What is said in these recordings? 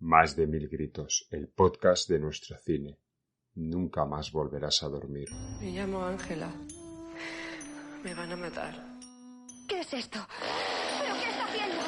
Más de mil gritos, el podcast de nuestro cine. Nunca más volverás a dormir. Me llamo Ángela. Me van a matar. ¿Qué es esto? ¿Pero qué está haciendo?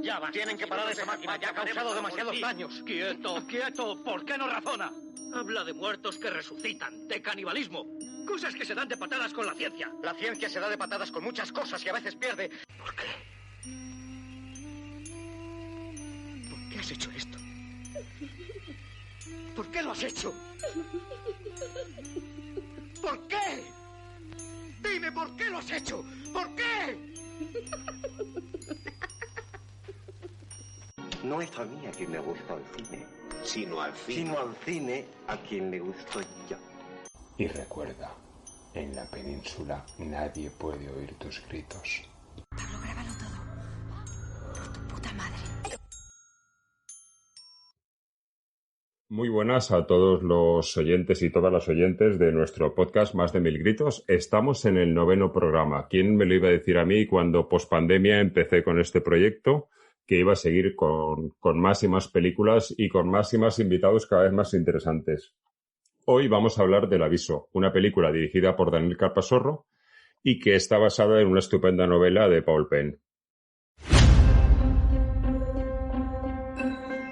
Ya va, tienen que parar esa máquina, ya ha causado demasiados daños. ¡Quieto, quieto! ¿Por qué no razona? Habla de muertos que resucitan, de canibalismo. Cosas que se dan de patadas con la ciencia. La ciencia se da de patadas con muchas cosas y a veces pierde. ¿Por qué? ¿Por qué has hecho esto? ¿Por qué lo has hecho? ¿Por qué? Dime, ¿por qué lo has hecho? ¿Por qué? No es a mí a quien le gusta el cine, sino al cine a quien le gusto yo. Y recuerda, en la península nadie puede oír tus gritos. Pablo, grábalo todo. Por tu puta madre. Muy buenas a todos los oyentes y todas las oyentes de nuestro podcast Más de Mil Gritos. Estamos en el 9º programa. ¿Quién me lo iba a decir a mí cuando pospandemia empecé con este proyecto? Que iba a seguir con más y más películas y con más y más invitados cada vez más interesantes. Hoy vamos a hablar del Aviso, una película dirigida por Daniel Calpasorro y que está basada en una estupenda novela de Paul Penn.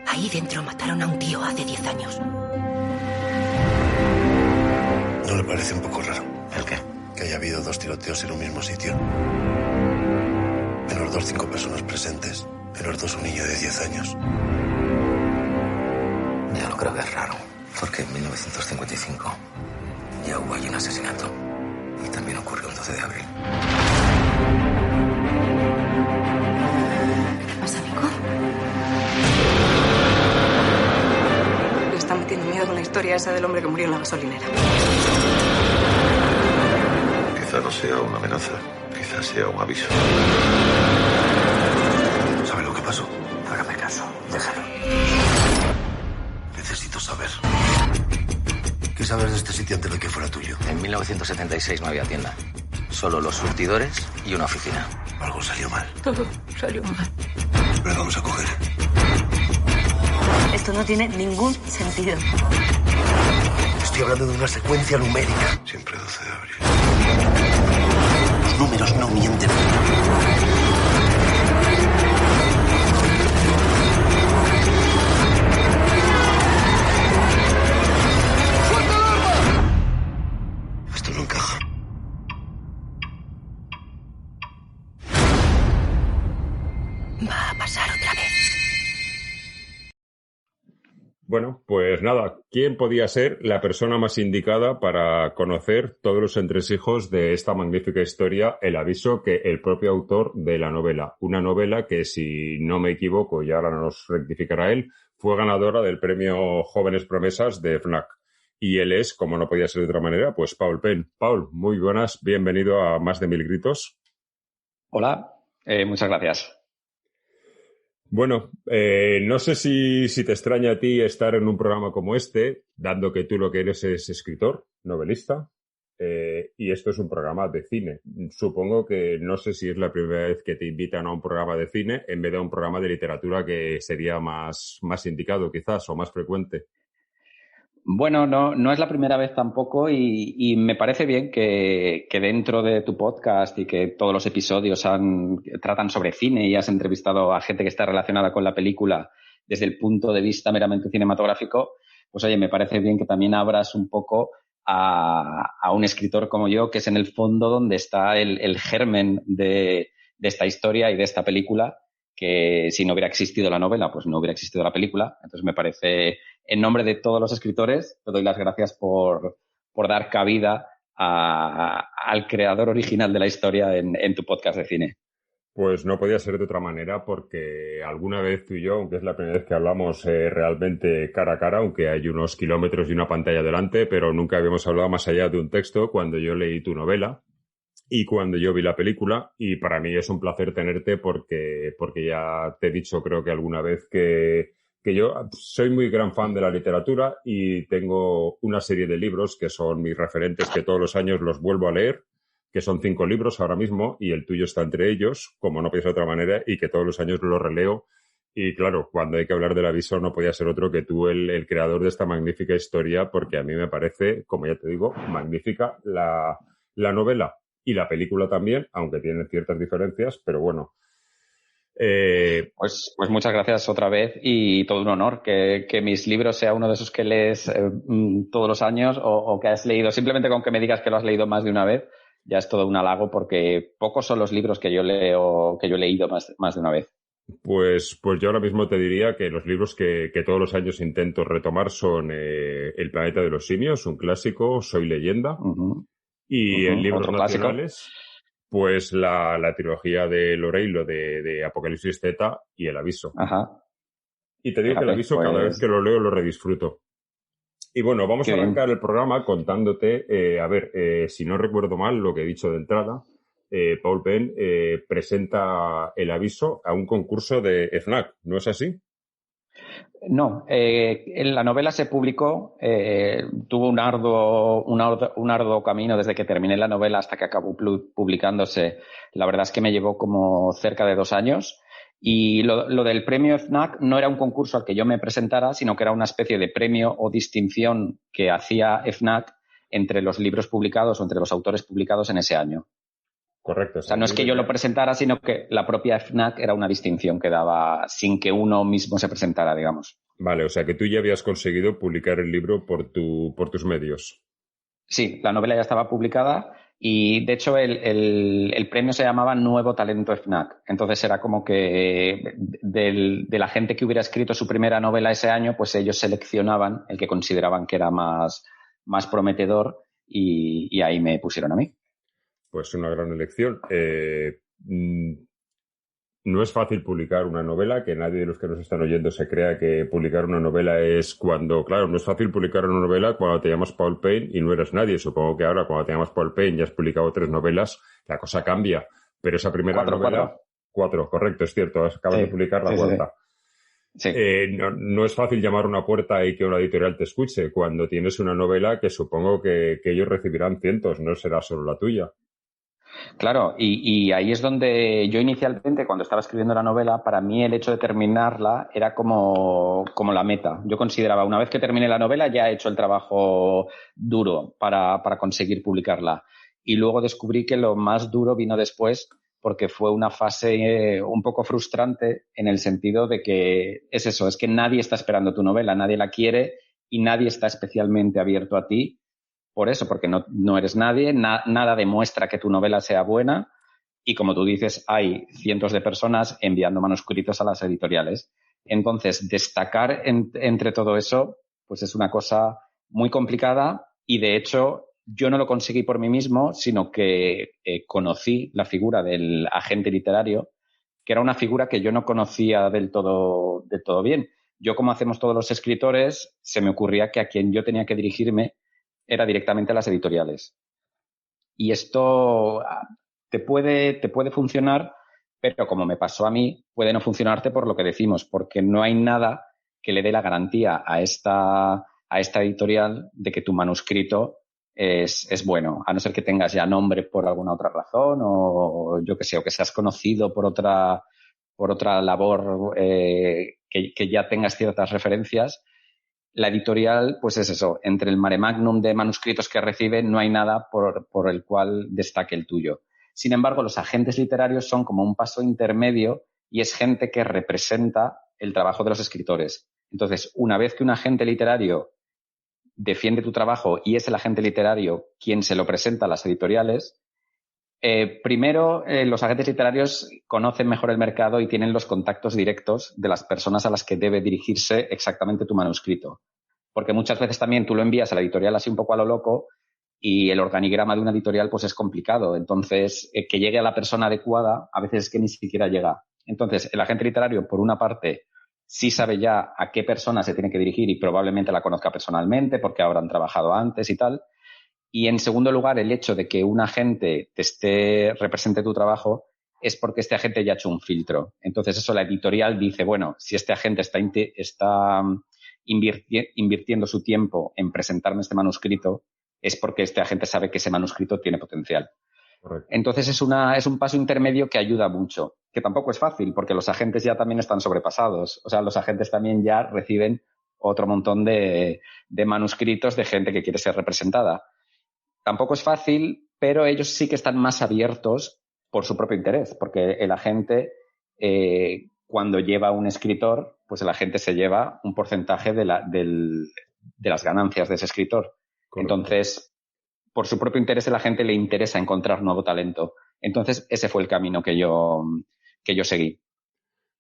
Ahí dentro mataron a un tío hace 10 años. ¿No le parece un poco raro? ¿El qué? Que haya habido 2 tiroteos en un mismo sitio. En los 2, 5 personas presentes. En los 2, un niño de 10 años. Yo no creo que es raro, porque en 1955 ya hubo allí un asesinato. Y también ocurrió el 12 de abril. ¿Qué pasa, Nico? Le está metiendo miedo con la historia esa del hombre que murió en la gasolinera. Quizá no sea una amenaza. Quizá sea un aviso. ¿Sabe lo que pasó? Hágame caso, déjalo. Necesito saber. ¿Qué sabes de este sitio antes de que fuera tuyo? En 1976 no había tienda. Solo los surtidores y una oficina. Algo salió mal. Todo salió mal. Pero vamos a coger. Esto no tiene ningún sentido. Estoy hablando de una secuencia numérica. Siempre 12 de abril. Los números no mienten. Esto no encaja. Va a pasar otra vez. Bueno, pues nada, ¿quién podía ser la persona más indicada para conocer todos los entresijos de esta magnífica historia, El Aviso, que el propio autor de la novela? Una novela que, si no me equivoco, y ahora nos rectificará él, fue ganadora del premio Jóvenes Promesas de FNAC. Y él es, como no podía ser de otra manera, pues Paul Penn. Paul, muy buenas, bienvenido a Más de Mil Gritos. Hola, muchas gracias. Bueno, no sé si te extraña a ti estar en un programa como este, dando que tú lo que eres es escritor, novelista, y esto es un programa de cine. Supongo que no sé si es la primera vez que te invitan a un programa de cine en vez de a un programa de literatura, que sería más indicado quizás o más frecuente. Bueno, no es la primera vez tampoco y me parece bien que dentro de tu podcast y que todos los episodios tratan sobre cine y has entrevistado a gente que está relacionada con la película desde el punto de vista meramente cinematográfico, pues oye, me parece bien que también abras un poco a un escritor como yo, que es en el fondo donde está el germen de esta historia y de esta película, que si no hubiera existido la novela, pues no hubiera existido la película. Entonces me parece, en nombre de todos los escritores, te doy las gracias por dar cabida al creador original de la historia en tu podcast de cine. Pues no podía ser de otra manera, porque alguna vez tú y yo, aunque es la primera vez que hablamos realmente cara a cara, aunque hay unos kilómetros y una pantalla delante, pero nunca habíamos hablado más allá de un texto cuando yo leí tu novela y cuando yo vi la película, y para mí es un placer tenerte porque ya te he dicho, creo que alguna vez, que yo soy muy gran fan de la literatura y tengo una serie de libros que son mis referentes, que todos los años los vuelvo a leer. que son 5 libros ahora mismo y el tuyo está entre ellos, como no puede ser de otra manera, y que todos los años lo releo. Y claro, cuando hay que hablar del aviso no podía ser otro que tú, el creador de esta magnífica historia, porque a mí me parece, como ya te digo, magnífica la novela y la película también, aunque tienen ciertas diferencias, pero bueno. Pues muchas gracias otra vez y todo un honor que mis libros sea uno de esos que lees todos los años o que has leído. Simplemente con que me digas que lo has leído más de una vez ya es todo un halago, porque pocos son los libros que yo leo, que yo he leído más de una vez. Pues yo ahora mismo te diría que los libros que todos los años intento retomar son El planeta de los simios, un clásico, Soy leyenda, y en libros nacionales, pues la trilogía de Loreilo de Apocalipsis Z y El aviso. Ajá. Y te digo que El aviso cada vez que lo leo lo redisfruto. Y bueno, vamos a arrancar el programa contándote, si no recuerdo mal lo que he dicho de entrada, Paul Penn presenta El aviso a un concurso de FNAC, ¿no es así? No, la novela se publicó, tuvo un arduo camino desde que terminé la novela hasta que acabó publicándose. La verdad es que me llevó como cerca de 2 años. Y lo del premio FNAC no era un concurso al que yo me presentara, sino que era una especie de premio o distinción que hacía FNAC entre los libros publicados o entre los autores publicados en ese año. Correcto. O sea, no es que yo lo presentara, sino que la propia FNAC era una distinción que daba sin que uno mismo se presentara, digamos. Vale, o sea que tú ya habías conseguido publicar el libro por tus medios. Sí, la novela ya estaba publicada y, de hecho, el premio se llamaba Nuevo Talento FNAC. Entonces era como que de la gente que hubiera escrito su primera novela ese año, pues ellos seleccionaban el que consideraban que era más prometedor y ahí me pusieron a mí. Pues una gran elección. No es fácil publicar una novela, que nadie de los que nos están oyendo se crea que publicar una novela es cuando... Claro, no es fácil publicar una novela cuando te llamas Paul Penn y no eres nadie. Supongo que ahora, cuando te llamas Paul Penn y has publicado 3 novelas, la cosa cambia. Pero esa primera novela... 4, correcto, es cierto. Acabas de publicar la 4ª. Sí. No es fácil llamar a una puerta y que una editorial te escuche cuando tienes una novela que supongo que ellos recibirán cientos, no será solo la tuya. Claro, y ahí es donde yo inicialmente, cuando estaba escribiendo la novela, para mí el hecho de terminarla era como la meta. Yo consideraba, una vez que terminé la novela, ya he hecho el trabajo duro para conseguir publicarla. Y luego descubrí que lo más duro vino después, porque fue una fase un poco frustrante en el sentido de que es eso, es que nadie está esperando tu novela, nadie la quiere y nadie está especialmente abierto a ti. Por eso, porque no eres nadie, nada demuestra que tu novela sea buena y, como tú dices, hay cientos de personas enviando manuscritos a las editoriales. Entonces, destacar entre todo eso, pues es una cosa muy complicada y, de hecho, yo no lo conseguí por mí mismo, sino que conocí la figura del agente literario, que era una figura que yo no conocía del todo bien. Yo, como hacemos todos los escritores, se me ocurría que a quien yo tenía que dirigirme era directamente a las editoriales. Y esto te puede funcionar, pero como me pasó a mí, puede no funcionarte por lo que decimos, porque no hay nada que le dé la garantía a esta editorial de que tu manuscrito es bueno, a no ser que tengas ya nombre por alguna otra razón o yo qué sé, o que seas conocido por otra labor que ya tengas ciertas referencias. La editorial, pues es eso, entre el mare magnum de manuscritos que recibe no hay nada por el cual destaque el tuyo. Sin embargo, los agentes literarios son como un paso intermedio y es gente que representa el trabajo de los escritores. Entonces, una vez que un agente literario defiende tu trabajo y es el agente literario quien se lo presenta a las editoriales, primero, los agentes literarios conocen mejor el mercado y tienen los contactos directos de las personas a las que debe dirigirse exactamente tu manuscrito. Porque muchas veces también tú lo envías a la editorial así un poco a lo loco y el organigrama de una editorial pues es complicado. Entonces, que llegue a la persona adecuada a veces es que ni siquiera llega. Entonces, el agente literario, por una parte, sí sabe ya a qué persona se tiene que dirigir y probablemente la conozca personalmente porque habrán trabajado antes y tal. Y, en segundo lugar, el hecho de que un agente represente tu trabajo es porque este agente ya ha hecho un filtro. Entonces, eso la editorial dice, bueno, si este agente está invirtiendo su tiempo en presentarme este manuscrito, es porque este agente sabe que ese manuscrito tiene potencial. Correcto. Entonces es un paso intermedio que ayuda mucho, que tampoco es fácil porque los agentes ya también están sobrepasados. O sea, los agentes también ya reciben otro montón de manuscritos de gente que quiere ser representada. Tampoco es fácil, pero ellos sí que están más abiertos por su propio interés, porque el agente, cuando lleva a un escritor, pues el agente se lleva un porcentaje de las ganancias de ese escritor. Correcto. Entonces, por su propio interés, el agente le interesa encontrar nuevo talento. Entonces, ese fue el camino que yo seguí.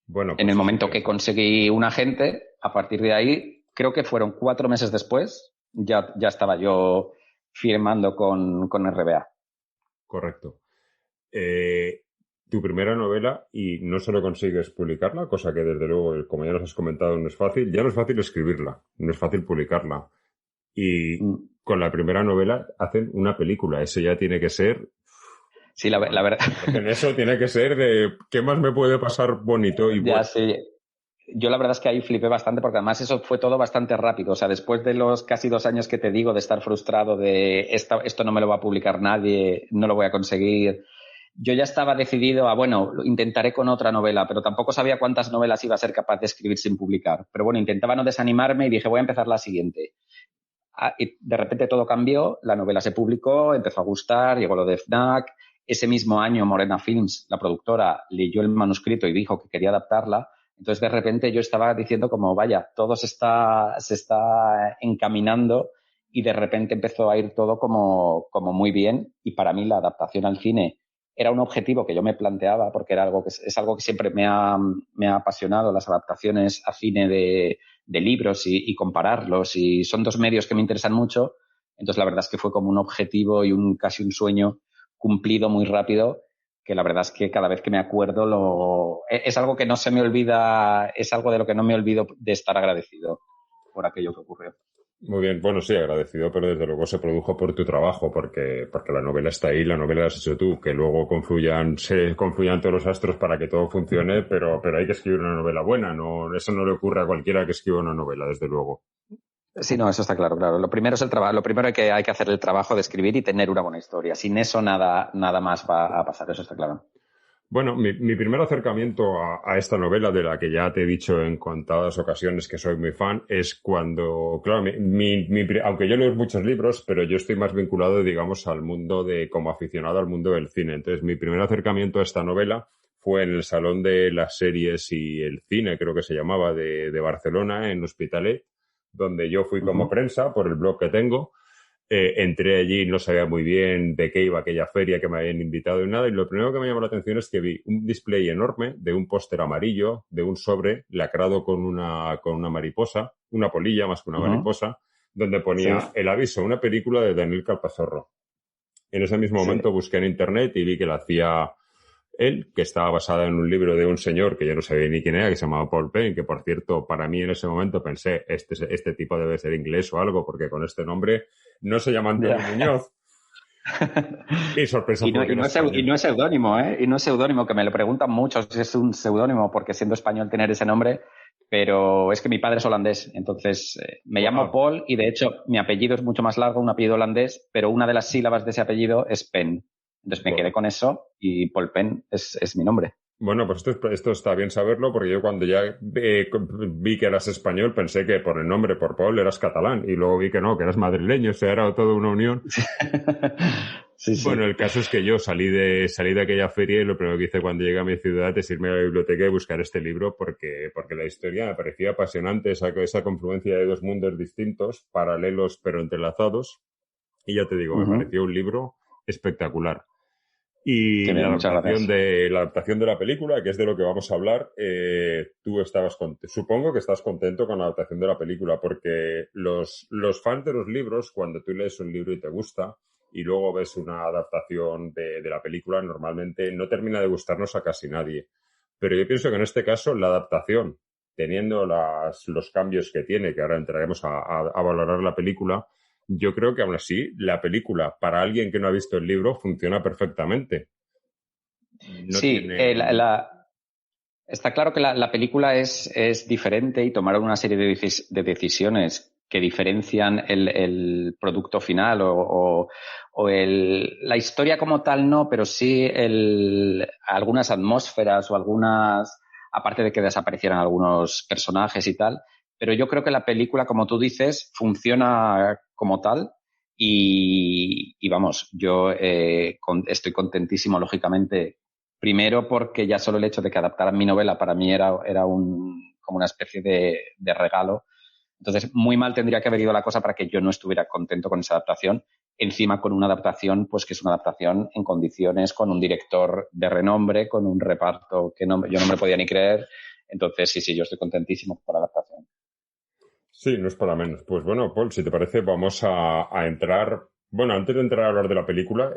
Bueno, pues en el momento que conseguí un agente, a partir de ahí, creo que fueron 4 meses después, ya estaba yo firmando con RBA. Correcto. Tu primera novela, y no solo consigues publicarla, cosa que desde luego, como ya nos has comentado, no es fácil. Ya no es fácil escribirla, no es fácil publicarla. Y con la primera novela hacen una película. Eso ya tiene que ser... Sí, la verdad. En eso tiene que ser de ¿qué más me puede pasar bonito y bueno? Ya, sí. Yo la verdad es que ahí flipé bastante porque además eso fue todo bastante rápido. O sea, después de los casi 2 años que te digo de estar frustrado de esto no me lo va a publicar nadie, no lo voy a conseguir, yo ya estaba decidido a, bueno, intentaré con otra novela, pero tampoco sabía cuántas novelas iba a ser capaz de escribir sin publicar. Pero bueno, intentaba no desanimarme y dije, voy a empezar la siguiente. Y de repente todo cambió, la novela se publicó, empezó a gustar, llegó lo de FNAC. Ese mismo año Morena Films, la productora, leyó el manuscrito y dijo que quería adaptarla. Entonces, de repente yo estaba diciendo como, vaya, todo se está encaminando y de repente empezó a ir todo como muy bien. Y para mí la adaptación al cine era un objetivo que yo me planteaba porque era es algo que siempre me ha apasionado, las adaptaciones a cine de libros y compararlos. Y son 2 medios que me interesan mucho. Entonces, la verdad es que fue como un objetivo y casi un sueño cumplido muy rápido, que la verdad es que cada vez que me acuerdo es algo que no se me olvida, es algo de lo que no me olvido de estar agradecido por aquello que ocurrió. Muy bien, bueno, sí, agradecido, pero desde luego se produjo por tu trabajo, porque la novela está ahí, la novela la has hecho tú, que luego se confluyan todos los astros para que todo funcione, pero hay que escribir una novela buena, no, eso no le ocurre a cualquiera que escriba una novela, desde luego. Sí, no, eso está claro. Lo primero es el trabajo. Lo primero hay que hacer el trabajo de escribir y tener una buena historia. Sin eso nada más va a pasar, eso está claro. Bueno, mi primer acercamiento a esta novela, de la que ya te he dicho en contadas ocasiones que soy muy fan, es cuando, claro, aunque yo leo muchos libros, pero yo estoy más vinculado, digamos, al mundo como aficionado al mundo del cine. Entonces, mi primer acercamiento a esta novela fue en el Salón de las Series y el Cine, creo que se llamaba, de Barcelona, en L'Hospitalet, donde yo fui como prensa por el blog que tengo. Entré allí, no sabía muy bien de qué iba aquella feria, que me habían invitado y nada, y lo primero que me llamó la atención es que vi un display enorme de un póster amarillo, de un sobre lacrado con una mariposa, una polilla más que una mariposa, donde ponía el aviso, una película de Daniel Calpazorro. En ese mismo momento busqué en internet y vi que la hacía él, que estaba basada en un libro de un señor que yo no sabía ni quién era, que se llamaba Paul Payne, que por cierto, para mí en ese momento pensé, este tipo debe ser inglés o algo, porque con este nombre no se llama Antonio Muñoz. Y sorpresa. Y no es seudónimo, ¿eh? Y no es seudónimo, que me lo preguntan mucho si es un seudónimo, porque siendo español tener ese nombre, pero es que mi padre es holandés, entonces me llamo Paul y de hecho mi apellido es mucho más largo, un apellido holandés, pero una de las sílabas de ese apellido es Penn. Entonces me quedé con eso y Paul Penn es mi nombre. Bueno, pues esto está bien saberlo, porque yo cuando ya vi que eras español pensé que por el nombre, por Paul, eras catalán, y luego vi que no, que eras madrileño, o sea, era toda una unión. Sí. Bueno, el caso es que yo salí de aquella feria y lo primero que hice cuando llegué a mi ciudad es irme a la biblioteca y buscar este libro porque la historia me parecía apasionante, esa confluencia de 2 mundos distintos, paralelos pero entrelazados, y ya te digo, me pareció un libro espectacular. Y la adaptación de la película, que es de lo que vamos a hablar, tú estabas supongo que estás contento con la adaptación de la película, porque los fans de los libros, cuando tú lees un libro y te gusta y luego ves una adaptación de la película, normalmente no termina de gustarnos a casi nadie. Pero yo pienso que en este caso la adaptación, teniendo los cambios que tiene, que ahora entraremos a valorar la película, yo creo que aún así la película, para alguien que no ha visto el libro, funciona perfectamente. Está claro que la película es diferente y tomaron una serie de decisiones diferencian el producto final o la historia como tal no, pero sí algunas atmósferas o algunas, aparte de que desaparecieran algunos personajes y tal, pero yo creo que la película, como tú dices, funciona como tal y vamos, yo estoy contentísimo, lógicamente, primero porque ya solo el hecho de que adaptaran mi novela para mí era como una especie de regalo. Entonces, muy mal tendría que haber ido la cosa para que yo no estuviera contento con esa adaptación. Encima con una adaptación, pues que es una adaptación en condiciones, con un director de renombre, con un reparto que yo no me podía ni creer. Entonces, sí, yo estoy contentísimo con la adaptación. Sí, no es para menos. Pues bueno, Paul, si te parece, vamos a entrar. Bueno, antes de entrar a hablar de la película,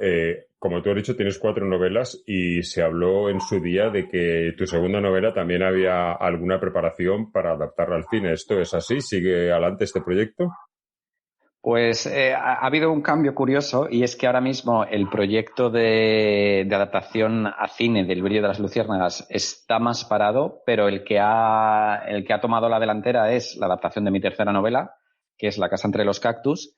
como tú has dicho, tienes 4 novelas y se habló en su día de que tu segunda novela también había alguna preparación para adaptarla al cine. ¿Esto es así? ¿Sigue adelante este proyecto? Pues ha habido un cambio curioso y es que ahora mismo el proyecto de adaptación a cine del Brillo de las Luciérnagas está más parado, pero el que ha tomado la delantera es la adaptación de mi tercera novela, que es La casa entre los cactus,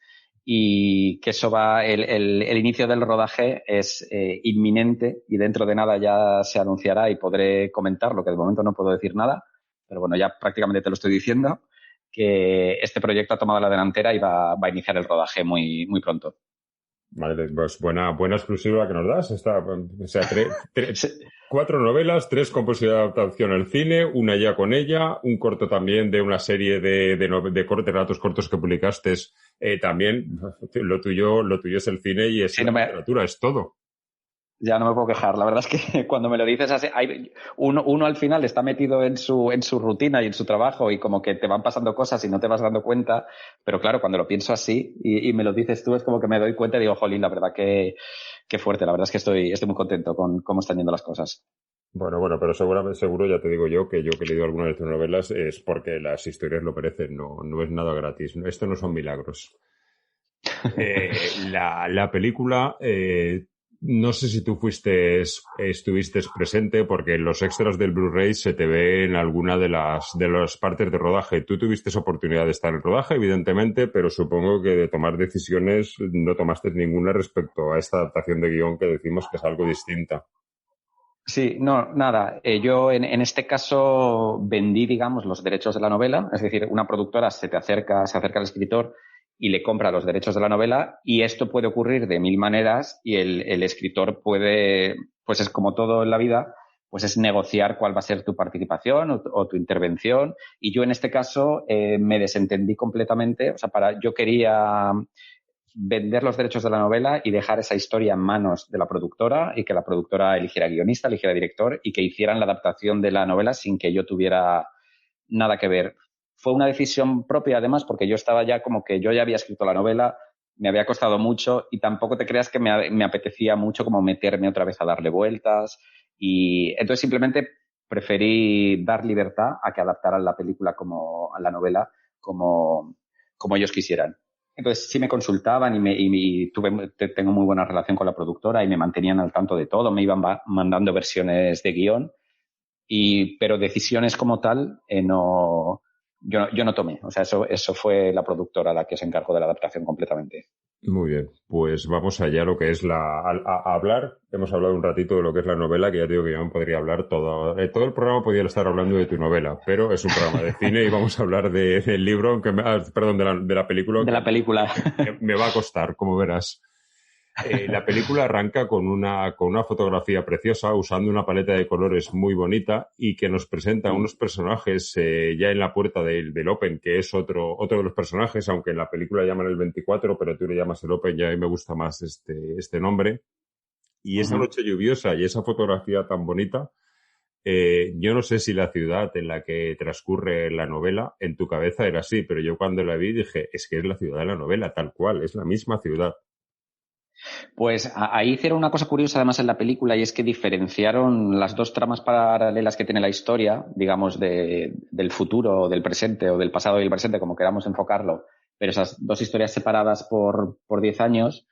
y que eso el inicio del rodaje es inminente y dentro de nada ya se anunciará y podré comentarlo, que de momento no puedo decir nada, pero bueno, ya prácticamente te lo estoy diciendo, que este proyecto ha tomado la delantera y va a iniciar el rodaje muy, muy pronto. Vale, pues buena exclusiva que nos das. O sea, 4 novelas, 3 con posibilidad de adaptación al cine, una ya con ella, un corto también de una serie de relatos cortos que publicaste. También lo tuyo es el cine y es la literatura, es todo. Ya no me puedo quejar. La verdad es que cuando me lo dices así, uno al final está metido en su rutina y en su trabajo y como que te van pasando cosas y no te vas dando cuenta. Pero claro, cuando lo pienso así y me lo dices tú, es como que me doy cuenta y digo, jolín, la verdad que fuerte. La verdad es que estoy muy contento con cómo están yendo las cosas. Bueno, pero seguro, ya te digo yo, que he leído algunas de tus novelas es porque las historias lo merecen, no es nada gratis. Esto no son milagros. La película... no sé si tú estuviste presente porque en los extras del Blu-ray se te ve en alguna de las partes de rodaje. Tú tuviste oportunidad de estar en rodaje, evidentemente, pero supongo que de tomar decisiones no tomaste ninguna respecto a esta adaptación de guión que decimos que es algo distinta. Sí, no, nada. Yo en este caso vendí, digamos, los derechos de la novela. Es decir, una productora se acerca al escritor y le compra los derechos de la novela y esto puede ocurrir de 1000 maneras y el escritor puede, pues es como todo en la vida, pues es negociar cuál va a ser tu participación o tu intervención y yo en este caso me desentendí completamente, o sea, yo quería vender los derechos de la novela y dejar esa historia en manos de la productora y que la productora eligiera guionista, eligiera director y que hicieran la adaptación de la novela sin que yo tuviera nada que ver. Fue una decisión propia, además, porque yo estaba ya como que yo ya había escrito la novela, me había costado mucho y tampoco te creas que me apetecía mucho como meterme otra vez a darle vueltas y entonces simplemente preferí dar libertad a que adaptaran la película a la novela como ellos quisieran. Entonces sí me consultaban y tengo muy buena relación con la productora y me mantenían al tanto de todo, me iban mandando versiones de guión, pero decisiones como tal yo no tomé. O sea, eso fue la productora la que se encargó de la adaptación completamente. Muy bien, pues vamos allá a lo que es a hablar. Hemos hablado un ratito de lo que es la novela, que ya te digo que yo no podría hablar todo el programa podría estar hablando de tu novela, pero es un programa de cine y vamos a hablar del libro, aunque de la película. De la película. Me va a costar, como verás. La película arranca con una fotografía preciosa, usando una paleta de colores muy bonita y que nos presenta unos personajes ya en la puerta del Open, que es otro de los personajes, aunque en la película llaman el 24, pero tú le llamas el Open y a mí me gusta más este nombre. Y esa noche lluviosa y esa fotografía tan bonita, yo no sé si la ciudad en la que transcurre la novela en tu cabeza era así, pero yo cuando la vi dije, es que es la ciudad de la novela, tal cual, es la misma ciudad. Pues ahí hicieron una cosa curiosa además en la película y es que diferenciaron las dos tramas paralelas que tiene la historia, digamos, del futuro o del presente o del pasado y el presente, como queramos enfocarlo, pero esas dos historias separadas por 10 años.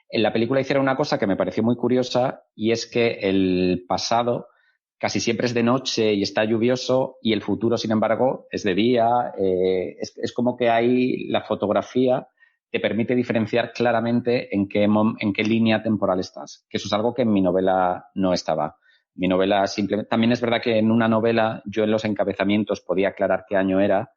En la película hicieron una cosa que me pareció muy curiosa y es que el pasado casi siempre es de noche y está lluvioso, y el futuro, sin embargo, es de día. Es como que ahí la fotografía te permite diferenciar claramente en qué línea temporal estás, que eso es algo que en mi novela no estaba. Mi novela simplemente... También es verdad que en una novela yo en los encabezamientos podía aclarar qué año era,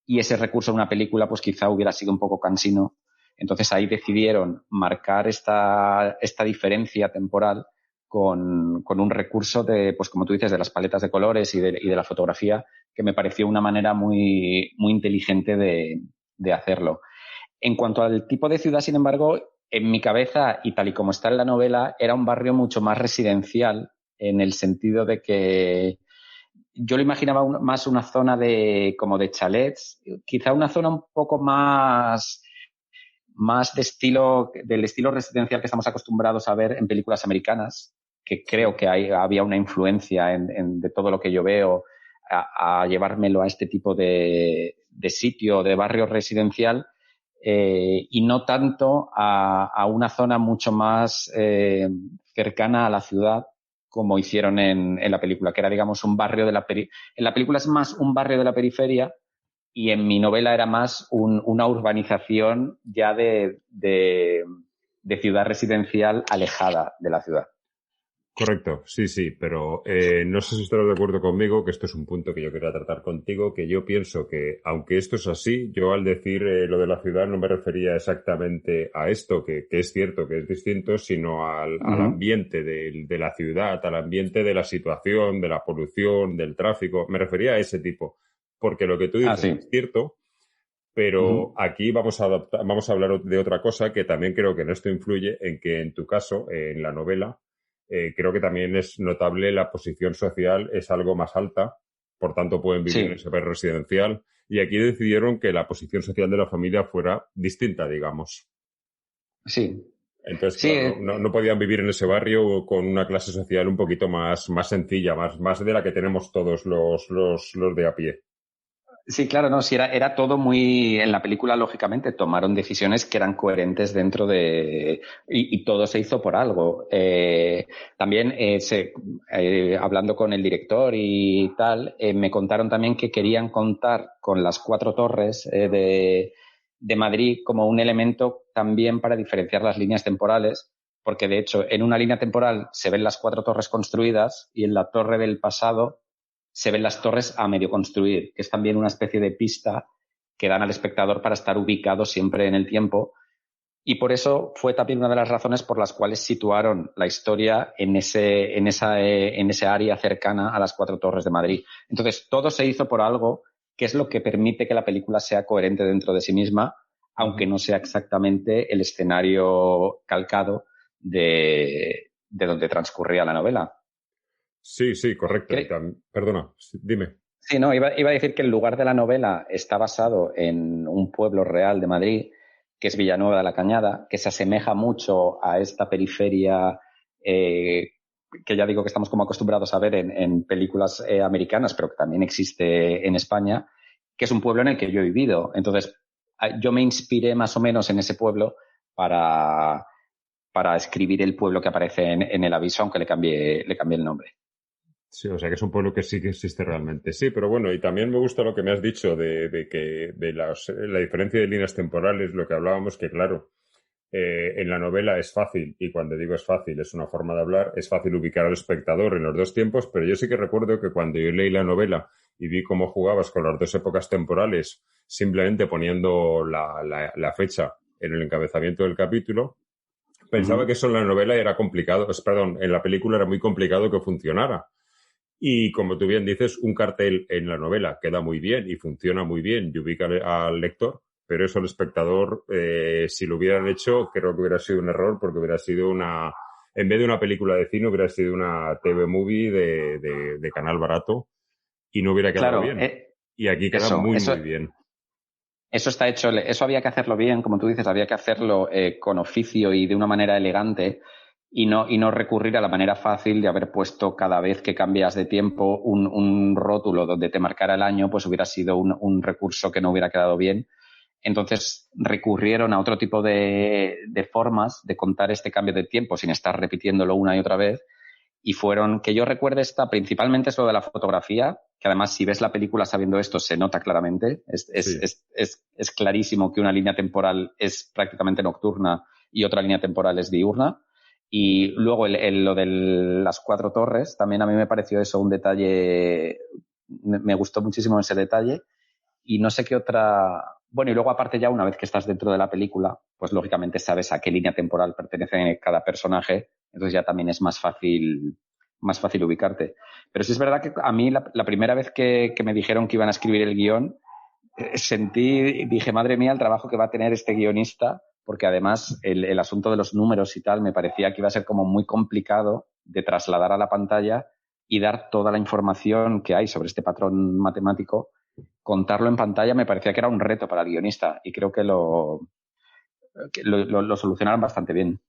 y ese recurso en una película pues quizá hubiera sido un poco cansino. Entonces ahí decidieron marcar esta diferencia temporal con un recurso de, pues como tú dices, de las paletas de colores y de la fotografía, que me pareció una manera muy, muy inteligente de hacerlo. En cuanto al tipo de ciudad, sin embargo, en mi cabeza, y tal y como está en la novela, era un barrio mucho más residencial, en el sentido de que yo lo imaginaba más una zona como de chalets, quizá una zona un poco más del estilo residencial que estamos acostumbrados a ver en películas americanas, que creo que había una influencia de todo lo que yo veo a llevármelo a este tipo de sitio, de barrio residencial, y no tanto a una zona mucho más cercana a la ciudad, como hicieron en la película, que era, digamos, un barrio en la película es más un barrio de la periferia, y en mi novela era más una urbanización ya de ciudad residencial alejada de la ciudad. Correcto, sí, pero no sé si estarás de acuerdo conmigo, que esto es un punto que yo quería tratar contigo, que yo pienso que, aunque esto es así, yo al decir lo de la ciudad no me refería exactamente a esto, que es cierto que es distinto, sino al ambiente de la ciudad, al ambiente de la situación, de la polución, del tráfico. Me refería a ese tipo, porque lo que tú dices es cierto, pero aquí vamos a hablar de otra cosa que también creo que en esto influye, en que en tu caso, en la novela, creo que también es notable la posición social es algo más alta, por tanto pueden vivir en ese barrio residencial, y aquí decidieron que la posición social de la familia fuera distinta, digamos. Sí. Entonces, claro, no podían vivir en ese barrio con una clase social un poquito más sencilla, más de la que tenemos todos los de a pie. Sí, claro, no, sí, era todo muy... En la película, lógicamente, tomaron decisiones que eran coherentes dentro de... Y todo se hizo por algo. También, hablando con el director y tal, me contaron también que querían contar con las 4 torres de Madrid como un elemento también para diferenciar las líneas temporales, porque, de hecho, en una línea temporal se ven las 4 torres construidas y en la torre del pasado se ven las torres a medio construir, que es también una especie de pista que dan al espectador para estar ubicado siempre en el tiempo. Y por eso fue también una de las razones por las cuales situaron la historia en esa área cercana a las 4 torres de Madrid. Entonces, todo se hizo por algo, que es lo que permite que la película sea coherente dentro de sí misma, aunque no sea exactamente el escenario calcado de donde transcurría la novela. Sí, correcto. Perdona, dime. Sí, no, iba a decir que el lugar de la novela está basado en un pueblo real de Madrid, que es Villanueva de la Cañada, que se asemeja mucho a esta periferia que ya digo que estamos como acostumbrados a ver en películas americanas, pero que también existe en España, que es un pueblo en el que yo he vivido. Entonces, yo me inspiré más o menos en ese pueblo para escribir el pueblo que aparece en el aviso, aunque le cambié el nombre. Sí, o sea que es un pueblo que sí que existe realmente. Sí, pero bueno, y también me gusta lo que me has dicho de que la diferencia de líneas temporales, lo que hablábamos, que claro, en la novela es fácil, y cuando digo es fácil, es una forma de hablar, es fácil ubicar al espectador en los 2 tiempos, pero yo sí que recuerdo que cuando yo leí la novela y vi cómo jugabas con las 2 épocas temporales, simplemente poniendo la fecha en el encabezamiento del capítulo, pensaba que eso en la novela era complicado, en la película era muy complicado que funcionara. Y como tú bien dices, un cartel en la novela queda muy bien y funciona muy bien y ubica al lector, pero eso el espectador, si lo hubieran hecho, creo que hubiera sido un error, porque hubiera sido en vez de una película de cine, hubiera sido una TV movie de canal barato y no hubiera quedado bien. Y aquí queda muy bien. Eso está hecho, eso había que hacerlo bien, como tú dices, había que hacerlo con oficio y de una manera elegante. Y no recurrir a la manera fácil de haber puesto cada vez que cambias de tiempo un rótulo donde te marcara el año, pues hubiera sido un recurso que no hubiera quedado bien. Entonces recurrieron a otro tipo de formas de contar este cambio de tiempo sin estar repitiéndolo una y otra vez. y fueron, que yo recuerde principalmente es lo de la fotografía, que además si ves la película sabiendo esto se nota claramente, es clarísimo que una línea temporal es prácticamente nocturna y otra línea temporal es diurna. Y luego lo de las 4 torres, también a mí me pareció eso un detalle, me gustó muchísimo ese detalle. Y no sé qué otra... Bueno, y luego aparte ya una vez que estás dentro de la película, pues lógicamente sabes a qué línea temporal pertenece cada personaje, entonces ya también es más fácil ubicarte. Pero sí es verdad que a mí la primera vez que me dijeron que iban a escribir el guión, dije, madre mía, el trabajo que va a tener este guionista, porque además el asunto de los números y tal me parecía que iba a ser como muy complicado de trasladar a la pantalla y dar toda la información que hay sobre este patrón matemático. Contarlo en pantalla me parecía que era un reto para el guionista y creo que lo solucionaron bastante bien.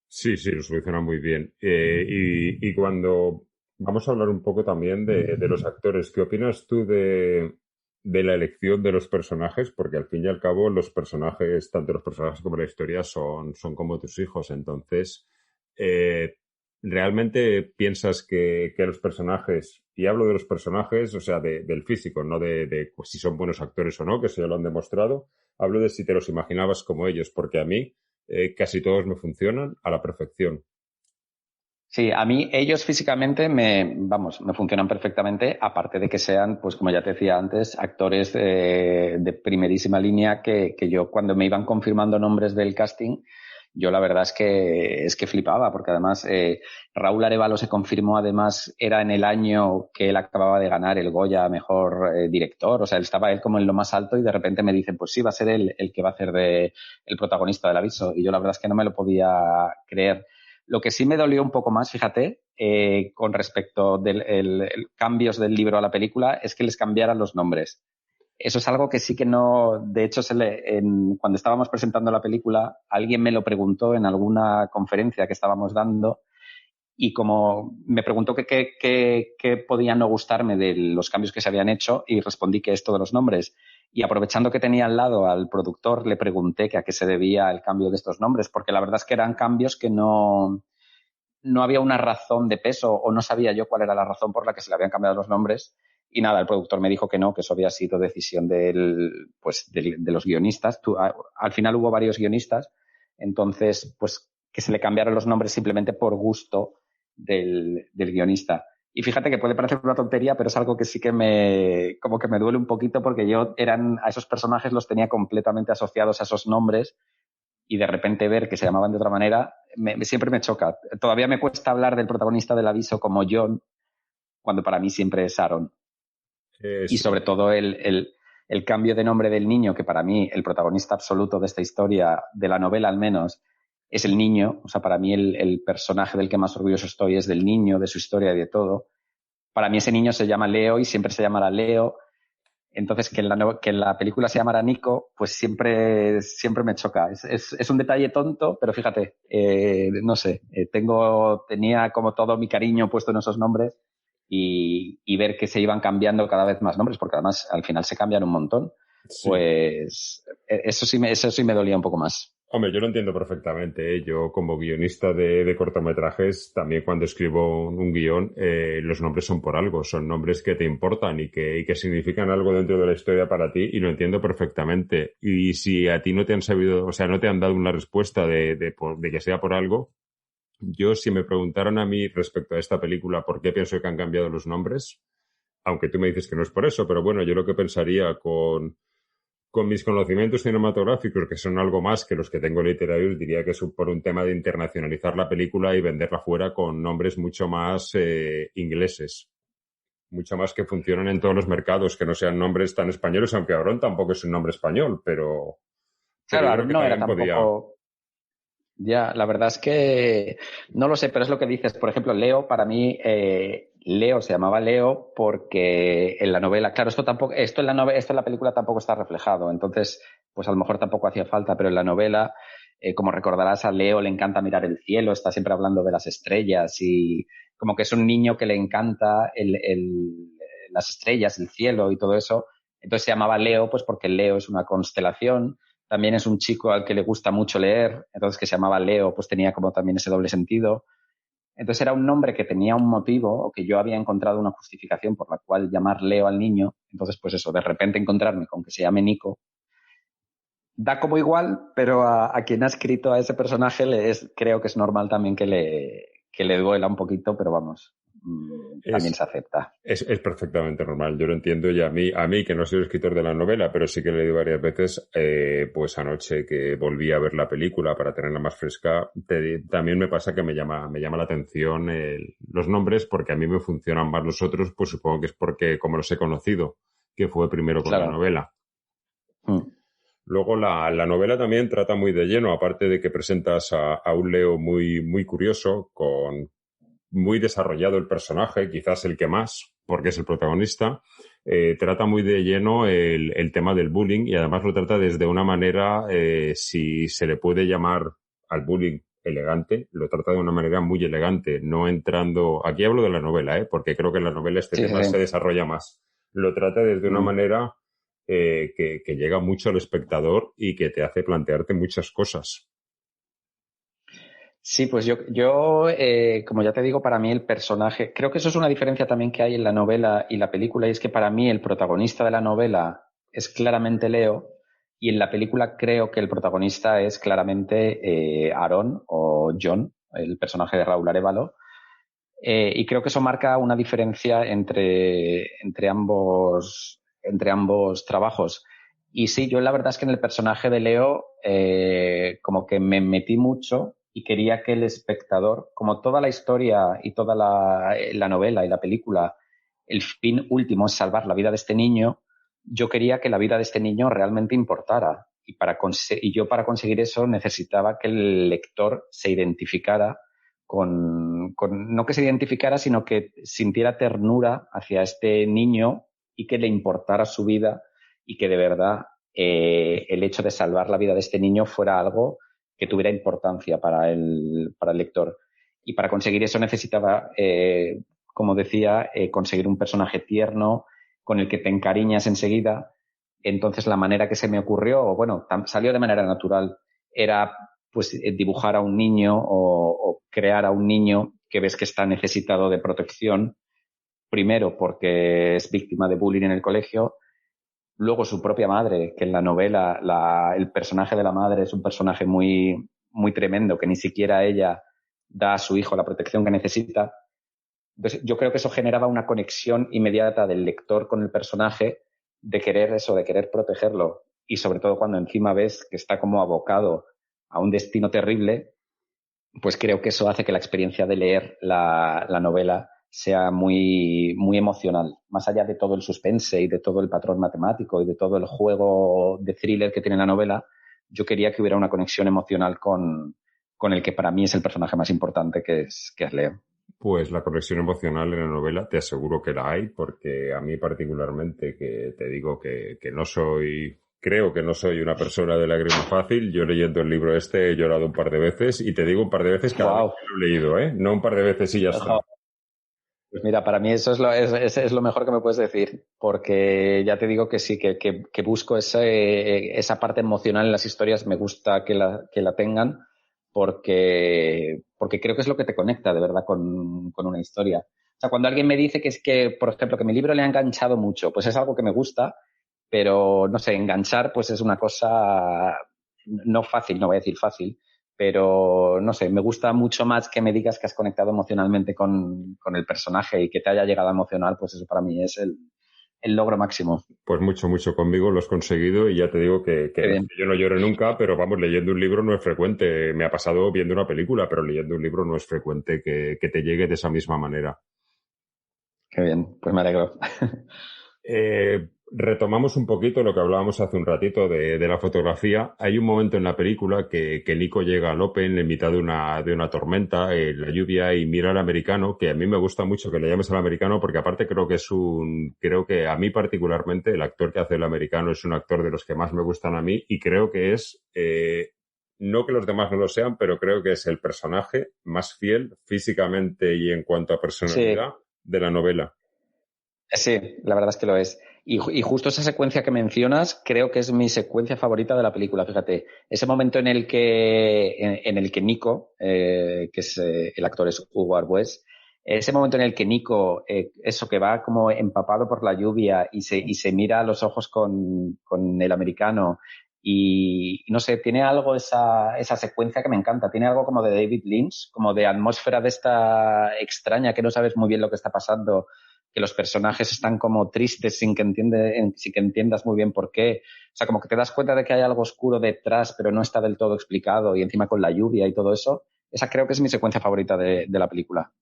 Sí, lo solucionan muy bien. Y cuando vamos a hablar un poco también de los actores, ¿qué opinas tú de la elección de los personajes? Porque al fin y al cabo los personajes, tanto los personajes como la historia, son como tus hijos. Entonces, ¿realmente piensas que los personajes, y hablo de los personajes, o sea, del físico, no de pues, si son buenos actores o no, que eso ya lo han demostrado, hablo de si te los imaginabas como ellos, porque a mí casi todos me funcionan a la perfección. Sí, a mí ellos físicamente me funcionan perfectamente, aparte de que sean, pues como ya te decía antes, actores de primerísima línea que yo cuando me iban confirmando nombres del casting, yo la verdad es que flipaba, porque además Raúl Arévalo se confirmó, además era en el año que él acababa de ganar el Goya a mejor director, o sea, estaba él como en lo más alto y de repente me dicen, pues sí, va a ser él el que va a hacer el protagonista del Aviso, y yo la verdad es que no me lo podía creer. Lo que sí me dolió un poco más, fíjate, con respecto del cambios del libro a la película, es que les cambiaran los nombres. Eso es algo que sí que no... De hecho, cuando estábamos presentando la película, alguien me lo preguntó en alguna conferencia que estábamos dando y como me preguntó qué podía no gustarme de los cambios que se habían hecho y respondí que esto de los nombres. Y aprovechando que tenía al lado al productor, le pregunté que a qué se debía el cambio de estos nombres, porque la verdad es que eran cambios que no había una razón de peso o no sabía yo cuál era la razón por la que se le habían cambiado los nombres. Y nada, el productor me dijo que no, que eso había sido decisión de los guionistas. Al final hubo varios guionistas, entonces pues que se le cambiaron los nombres simplemente por gusto del guionista. Y fíjate que puede parecer una tontería, pero es algo que sí que me duele un poquito porque a esos personajes los tenía completamente asociados a esos nombres y de repente ver que se llamaban de otra manera siempre me choca. Todavía me cuesta hablar del protagonista del Aviso como John, cuando para mí siempre es Aaron. Y sobre todo el cambio de nombre del niño, que para mí el protagonista absoluto de esta historia, de la novela al menos, es el niño. O sea, para mí el personaje del que más orgulloso estoy es del niño, de su historia y de todo. Para mí ese niño se llama Leo y siempre se llamará Leo. Entonces, que en la película se llamara Nico, pues siempre me choca. Es un detalle tonto, pero fíjate, no sé, tenía como todo mi cariño puesto en esos nombres y ver que se iban cambiando cada vez más nombres, porque además al final se cambian un montón, sí. Pues eso sí me dolía un poco más. Hombre, yo lo entiendo perfectamente, ¿eh? Yo como guionista de cortometrajes, también cuando escribo un guión, los nombres son por algo, son nombres que te importan y que significan algo dentro de la historia para ti, y lo entiendo perfectamente. Y si a ti no te han sabido, o sea, no te han dado una respuesta de que sea por algo, yo si me preguntaran a mí respecto a esta película por qué pienso que han cambiado los nombres, aunque tú me dices que no es por eso, pero bueno, yo lo que pensaría con mis conocimientos cinematográficos, que son algo más que los que tengo literarios, diría que es por un tema de internacionalizar la película y venderla fuera con nombres mucho más ingleses. Mucho más que funcionan en todos los mercados, que no sean nombres tan españoles, aunque Aaron tampoco es un nombre español, pero claro, Aaron no era tampoco... Ya, la verdad es que no lo sé, pero es lo que dices. Por ejemplo, Leo, para mí, Leo se llamaba Leo porque en la novela, claro, esto en la película tampoco está reflejado, entonces, pues a lo mejor tampoco hacía falta, pero en la novela, como recordarás, a Leo le encanta mirar el cielo, está siempre hablando de las estrellas y como que es un niño que le encanta las estrellas, el cielo y todo eso. Entonces se llamaba Leo, pues porque Leo es una constelación. También es un chico al que le gusta mucho leer, entonces que se llamaba Leo, pues tenía como también ese doble sentido. Entonces era un nombre que tenía un motivo o que yo había encontrado una justificación por la cual llamar Leo al niño. Entonces, pues eso, de repente encontrarme con que se llame Nico da como igual, pero a quien ha escrito a ese personaje creo que es normal también que le duela un poquito, pero vamos, también se acepta. Es perfectamente normal, yo lo entiendo, y a mí que no soy el escritor de la novela, pero sí que le he leído varias veces, pues anoche que volví a ver la película para tenerla más fresca, también me pasa que me llama la atención los nombres, porque a mí me funcionan más los otros, pues supongo que es porque como los he conocido, que fue primero con la novela. Luego la novela también trata muy de lleno, aparte de que presentas a un Leo muy, muy curioso, con muy desarrollado el personaje, quizás el que más, porque es el protagonista, trata muy de lleno el tema del bullying, y además lo trata desde una manera, si se le puede llamar al bullying elegante, lo trata de una manera muy elegante, no entrando... Aquí hablo de la novela, porque creo que en la novela este tema se desarrolla más. Lo trata desde una manera que llega mucho al espectador y que te hace plantearte muchas cosas. Sí, pues yo como ya te digo, para mí el personaje, creo que eso es una diferencia también que hay en la novela y la película, y es que para mí el protagonista de la novela es claramente Leo, y en la película creo que el protagonista es claramente Aaron o John, el personaje de Raúl Arévalo, y creo que eso marca una diferencia entre ambos trabajos. Y sí, yo la verdad es que en el personaje de Leo como que me metí mucho y quería que el espectador, como toda la historia y toda la novela y la película, el fin último es salvar la vida de este niño, yo quería que la vida de este niño realmente importara. Y yo para conseguir eso necesitaba que el lector se identificara no que se identificara, sino que sintiera ternura hacia este niño y que le importara su vida, y que de verdad el hecho de salvar la vida de este niño fuera algo que tuviera importancia para el lector. Y para conseguir eso necesitaba, como decía, conseguir un personaje tierno con el que te encariñas enseguida. Entonces la manera que se me ocurrió, bueno, salió de manera natural, era pues dibujar a un niño o crear a un niño que ves que está necesitado de protección, primero porque es víctima de bullying en el colegio, luego su propia madre, que en la novela el personaje de la madre es un personaje muy, muy tremendo, que ni siquiera ella da a su hijo la protección que necesita. Entonces, yo creo que eso generaba una conexión inmediata del lector con el personaje, de querer protegerlo, y sobre todo cuando encima ves que está como abocado a un destino terrible, pues creo que eso hace que la experiencia de leer la novela sea muy, muy emocional. Más allá de todo el suspense y de todo el patrón matemático y de todo el juego de thriller que tiene la novela, yo quería que hubiera una conexión emocional con el que para mí es el personaje más importante, que es Leo. Pues la conexión emocional en la novela te aseguro que la hay, porque a mí particularmente, que te digo que creo que no soy una persona de lágrima fácil, yo leyendo el libro he llorado un par de veces, y te digo un par de veces cada vez que lo he leído, no un par de veces y ya está. Pues mira, para mí eso es lo mejor que me puedes decir, porque ya te digo que sí, que busco esa parte emocional en las historias, me gusta que la tengan, porque creo que es lo que te conecta de verdad con una historia. O sea, cuando alguien me dice que, por ejemplo, que mi libro le ha enganchado mucho, pues es algo que me gusta, pero no sé, enganchar pues es una cosa no fácil, no voy a decir fácil, pero no sé, me gusta mucho más que me digas que has conectado emocionalmente con el personaje y que te haya llegado a emocionar, pues eso para mí es el logro máximo. Pues mucho, mucho conmigo lo has conseguido, y ya te digo que yo no lloro nunca, pero vamos, leyendo un libro no es frecuente. Me ha pasado viendo una película, pero leyendo un libro no es frecuente que te llegue de esa misma manera. Qué bien, pues me alegro. Retomamos un poquito lo que hablábamos hace un ratito de la fotografía. Hay un momento en la película que Nico llega al Open en mitad de una tormenta, la lluvia, y mira al americano, que a mí me gusta mucho que le llames al americano, porque aparte creo que a mí particularmente el actor que hace el americano es un actor de los que más me gustan a mí, y creo que es, no que los demás no lo sean, pero creo que es el personaje más fiel físicamente y en cuanto a personalidad de la novela. Sí, la verdad es que lo es. Y justo esa secuencia que mencionas creo que es mi secuencia favorita de la película. Fíjate, ese momento en el que Nico, que es el actor es Hugo Arbues, ese momento en el que Nico, eso que va como empapado por la lluvia y se mira a los ojos con el americano y no sé, tiene algo esa secuencia que me encanta. Tiene algo como de David Lynch, como de atmósfera de esta extraña que no sabes muy bien lo que está pasando, que los personajes están como tristes sin que entiendas muy bien por qué. O sea, como que te das cuenta de que hay algo oscuro detrás, pero no está del todo explicado, y encima con la lluvia y todo eso. Esa creo que es mi secuencia favorita de la película.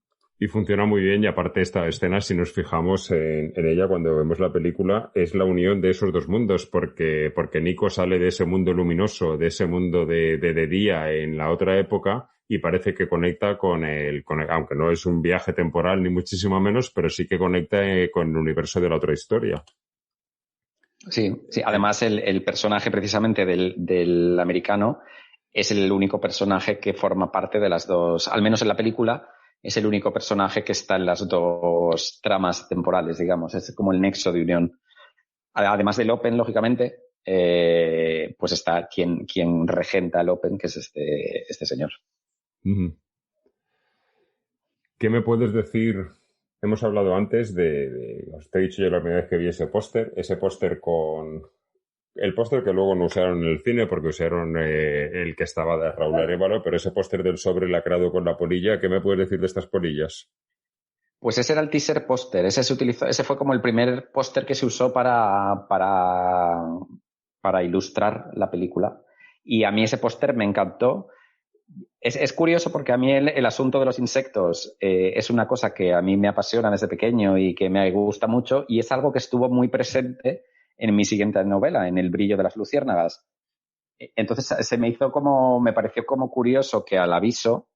Y funciona muy bien, y aparte esta escena, si nos fijamos en ella cuando vemos la película, es la unión de esos dos mundos, porque Nico sale de ese mundo luminoso, de ese mundo de día en la otra época, y parece que conecta con aunque no es un viaje temporal ni muchísimo menos, pero sí que conecta con el universo de la otra historia. Sí, sí. Además el personaje precisamente del americano es el único personaje que forma parte de las dos, al menos en la película, es el único personaje que está en las dos tramas temporales, digamos. Es como el nexo de unión. Además del Open, lógicamente, pues está quien regenta el Open, que es este señor. Uh-huh. ¿Qué me puedes decir? Hemos hablado antes os te he dicho yo la primera vez que vi ese póster con el póster que luego no usaron en el cine porque usaron el que estaba de Raúl Arévalo, pero ese póster del sobre lacrado con la polilla, ¿qué me puedes decir de estas polillas? Pues ese era el teaser póster, ese fue como el primer póster que se usó para ilustrar la película, y a mí ese póster me encantó. Es curioso porque a mí el asunto de los insectos es una cosa que a mí me apasiona desde pequeño y que me gusta mucho, y es algo que estuvo muy presente en mi siguiente novela, en El brillo de las luciérnagas. Entonces me pareció como curioso que al aviso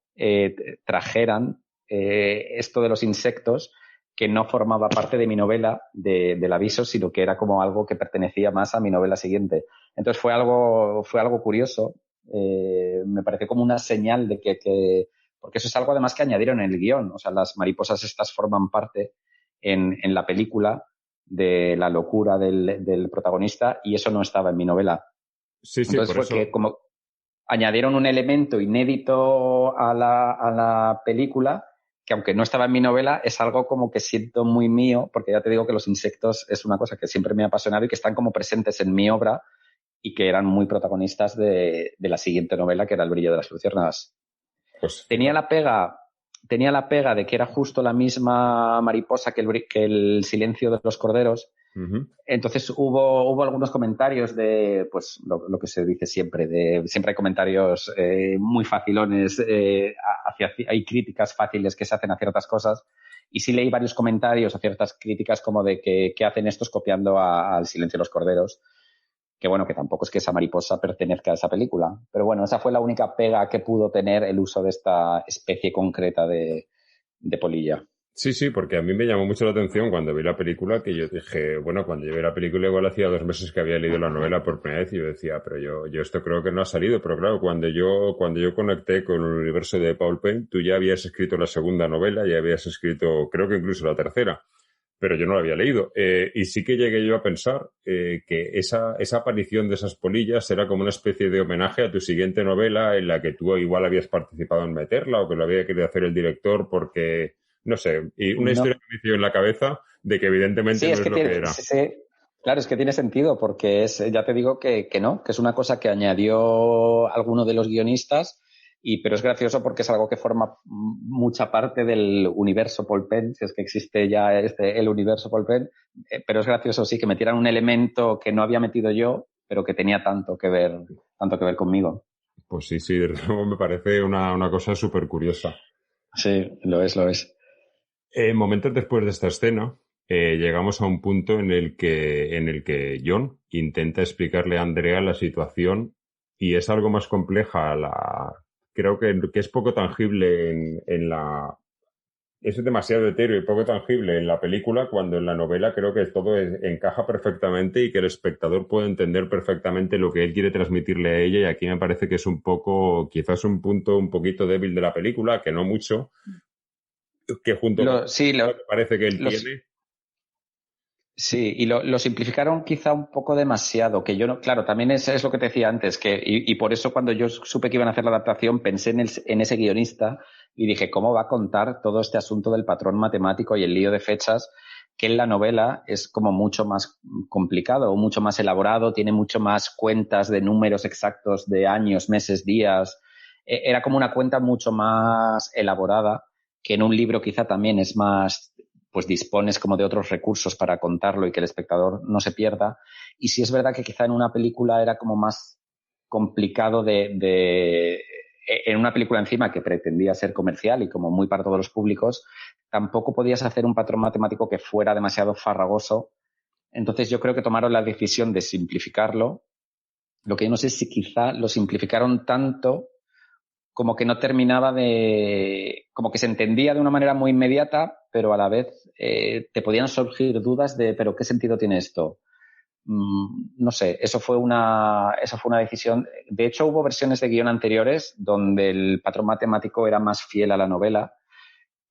trajeran esto de los insectos, que no formaba parte de mi novela del aviso, sino que era como algo que pertenecía más a mi novela siguiente. Entonces fue algo curioso. Me pareció como una señal de porque eso es algo además que añadieron en el guión. O sea, las mariposas estas forman parte en la película de la locura del protagonista, y eso no estaba en mi novela. Sí, entonces por fue eso... que como añadieron un elemento inédito a la película, que aunque no estaba en mi novela, es algo como que siento muy mío, porque ya te digo que los insectos es una cosa que siempre me ha apasionado y que están como presentes en mi obra y que eran muy protagonistas de la siguiente novela, que era El brillo de las luciérnagas. Pues... Tenía la pega de que era justo la misma mariposa que el silencio de los corderos. Uh-huh. Entonces hubo algunos comentarios de, pues, lo que se dice siempre, siempre hay comentarios muy facilones, hay críticas fáciles que se hacen a ciertas cosas, y sí leí varios comentarios a ciertas críticas como de que hacen estos copiando al silencio de los corderos, que bueno, que tampoco es que esa mariposa pertenezca a esa película, pero bueno, esa fue la única pega que pudo tener el uso de esta especie concreta de polilla. Sí, porque a mí me llamó mucho la atención cuando vi la película, que yo dije, bueno, cuando yo vi la película igual hacía 2 meses que había leído la novela por primera vez, y yo decía, pero yo esto creo que no ha salido. Pero claro, cuando yo conecté con el universo de Paul Penn, tú ya habías escrito la segunda novela, ya habías escrito, creo que incluso la tercera, pero yo no la había leído. Y sí que llegué yo a pensar que esa aparición de esas polillas era como una especie de homenaje a tu siguiente novela, en la que tú igual habías participado en meterla, o que lo había querido hacer el director porque... No sé, y una historia que me hizo en la cabeza de que evidentemente no es lo que era. Sí, claro, es que tiene sentido, porque ya te digo que no, que es una cosa que añadió alguno de los guionistas, pero es gracioso porque es algo que forma mucha parte del universo Paul Penn, si es que existe ya el universo Paul Penn, pero es gracioso, sí, que metieran un elemento que no había metido yo, pero que tenía tanto que ver conmigo. Pues sí, de nuevo me parece una cosa súper curiosa. Sí, lo es. Momentos después de esta escena, llegamos a un punto en el que John intenta explicarle a Andrea la situación, y es algo más compleja. Creo que es poco tangible es demasiado etéreo y poco tangible en la película, cuando en la novela creo que todo encaja perfectamente y que el espectador puede entender perfectamente lo que él quiere transmitirle a ella, y aquí me parece que es quizás un punto un poquito débil de la película, que no mucho, que junto con lo que parece que él tiene. Sí, y lo simplificaron quizá un poco demasiado, que yo no, claro, también es lo que te decía antes, y por eso cuando yo supe que iban a hacer la adaptación pensé en ese guionista y dije, ¿cómo va a contar todo este asunto del patrón matemático y el lío de fechas? Que en la novela es como mucho más complicado, mucho más elaborado, tiene mucho más cuentas de números exactos de años, meses, días. Era como una cuenta mucho más elaborada, que en un libro quizá también es más, pues dispones como de otros recursos para contarlo y que el espectador no se pierda. Y sí es verdad que quizá en una película era como más complicado en una película encima que pretendía ser comercial y como muy para todos los públicos, tampoco podías hacer un patrón matemático que fuera demasiado farragoso. Entonces yo creo que tomaron la decisión de simplificarlo. Lo que yo no sé es si quizá lo simplificaron tanto como que no terminaba como que se entendía de una manera muy inmediata, pero a la vez te podían surgir dudas de, ¿pero qué sentido tiene esto? No sé, eso fue una decisión. De hecho, hubo versiones de guión anteriores donde el patrón matemático era más fiel a la novela,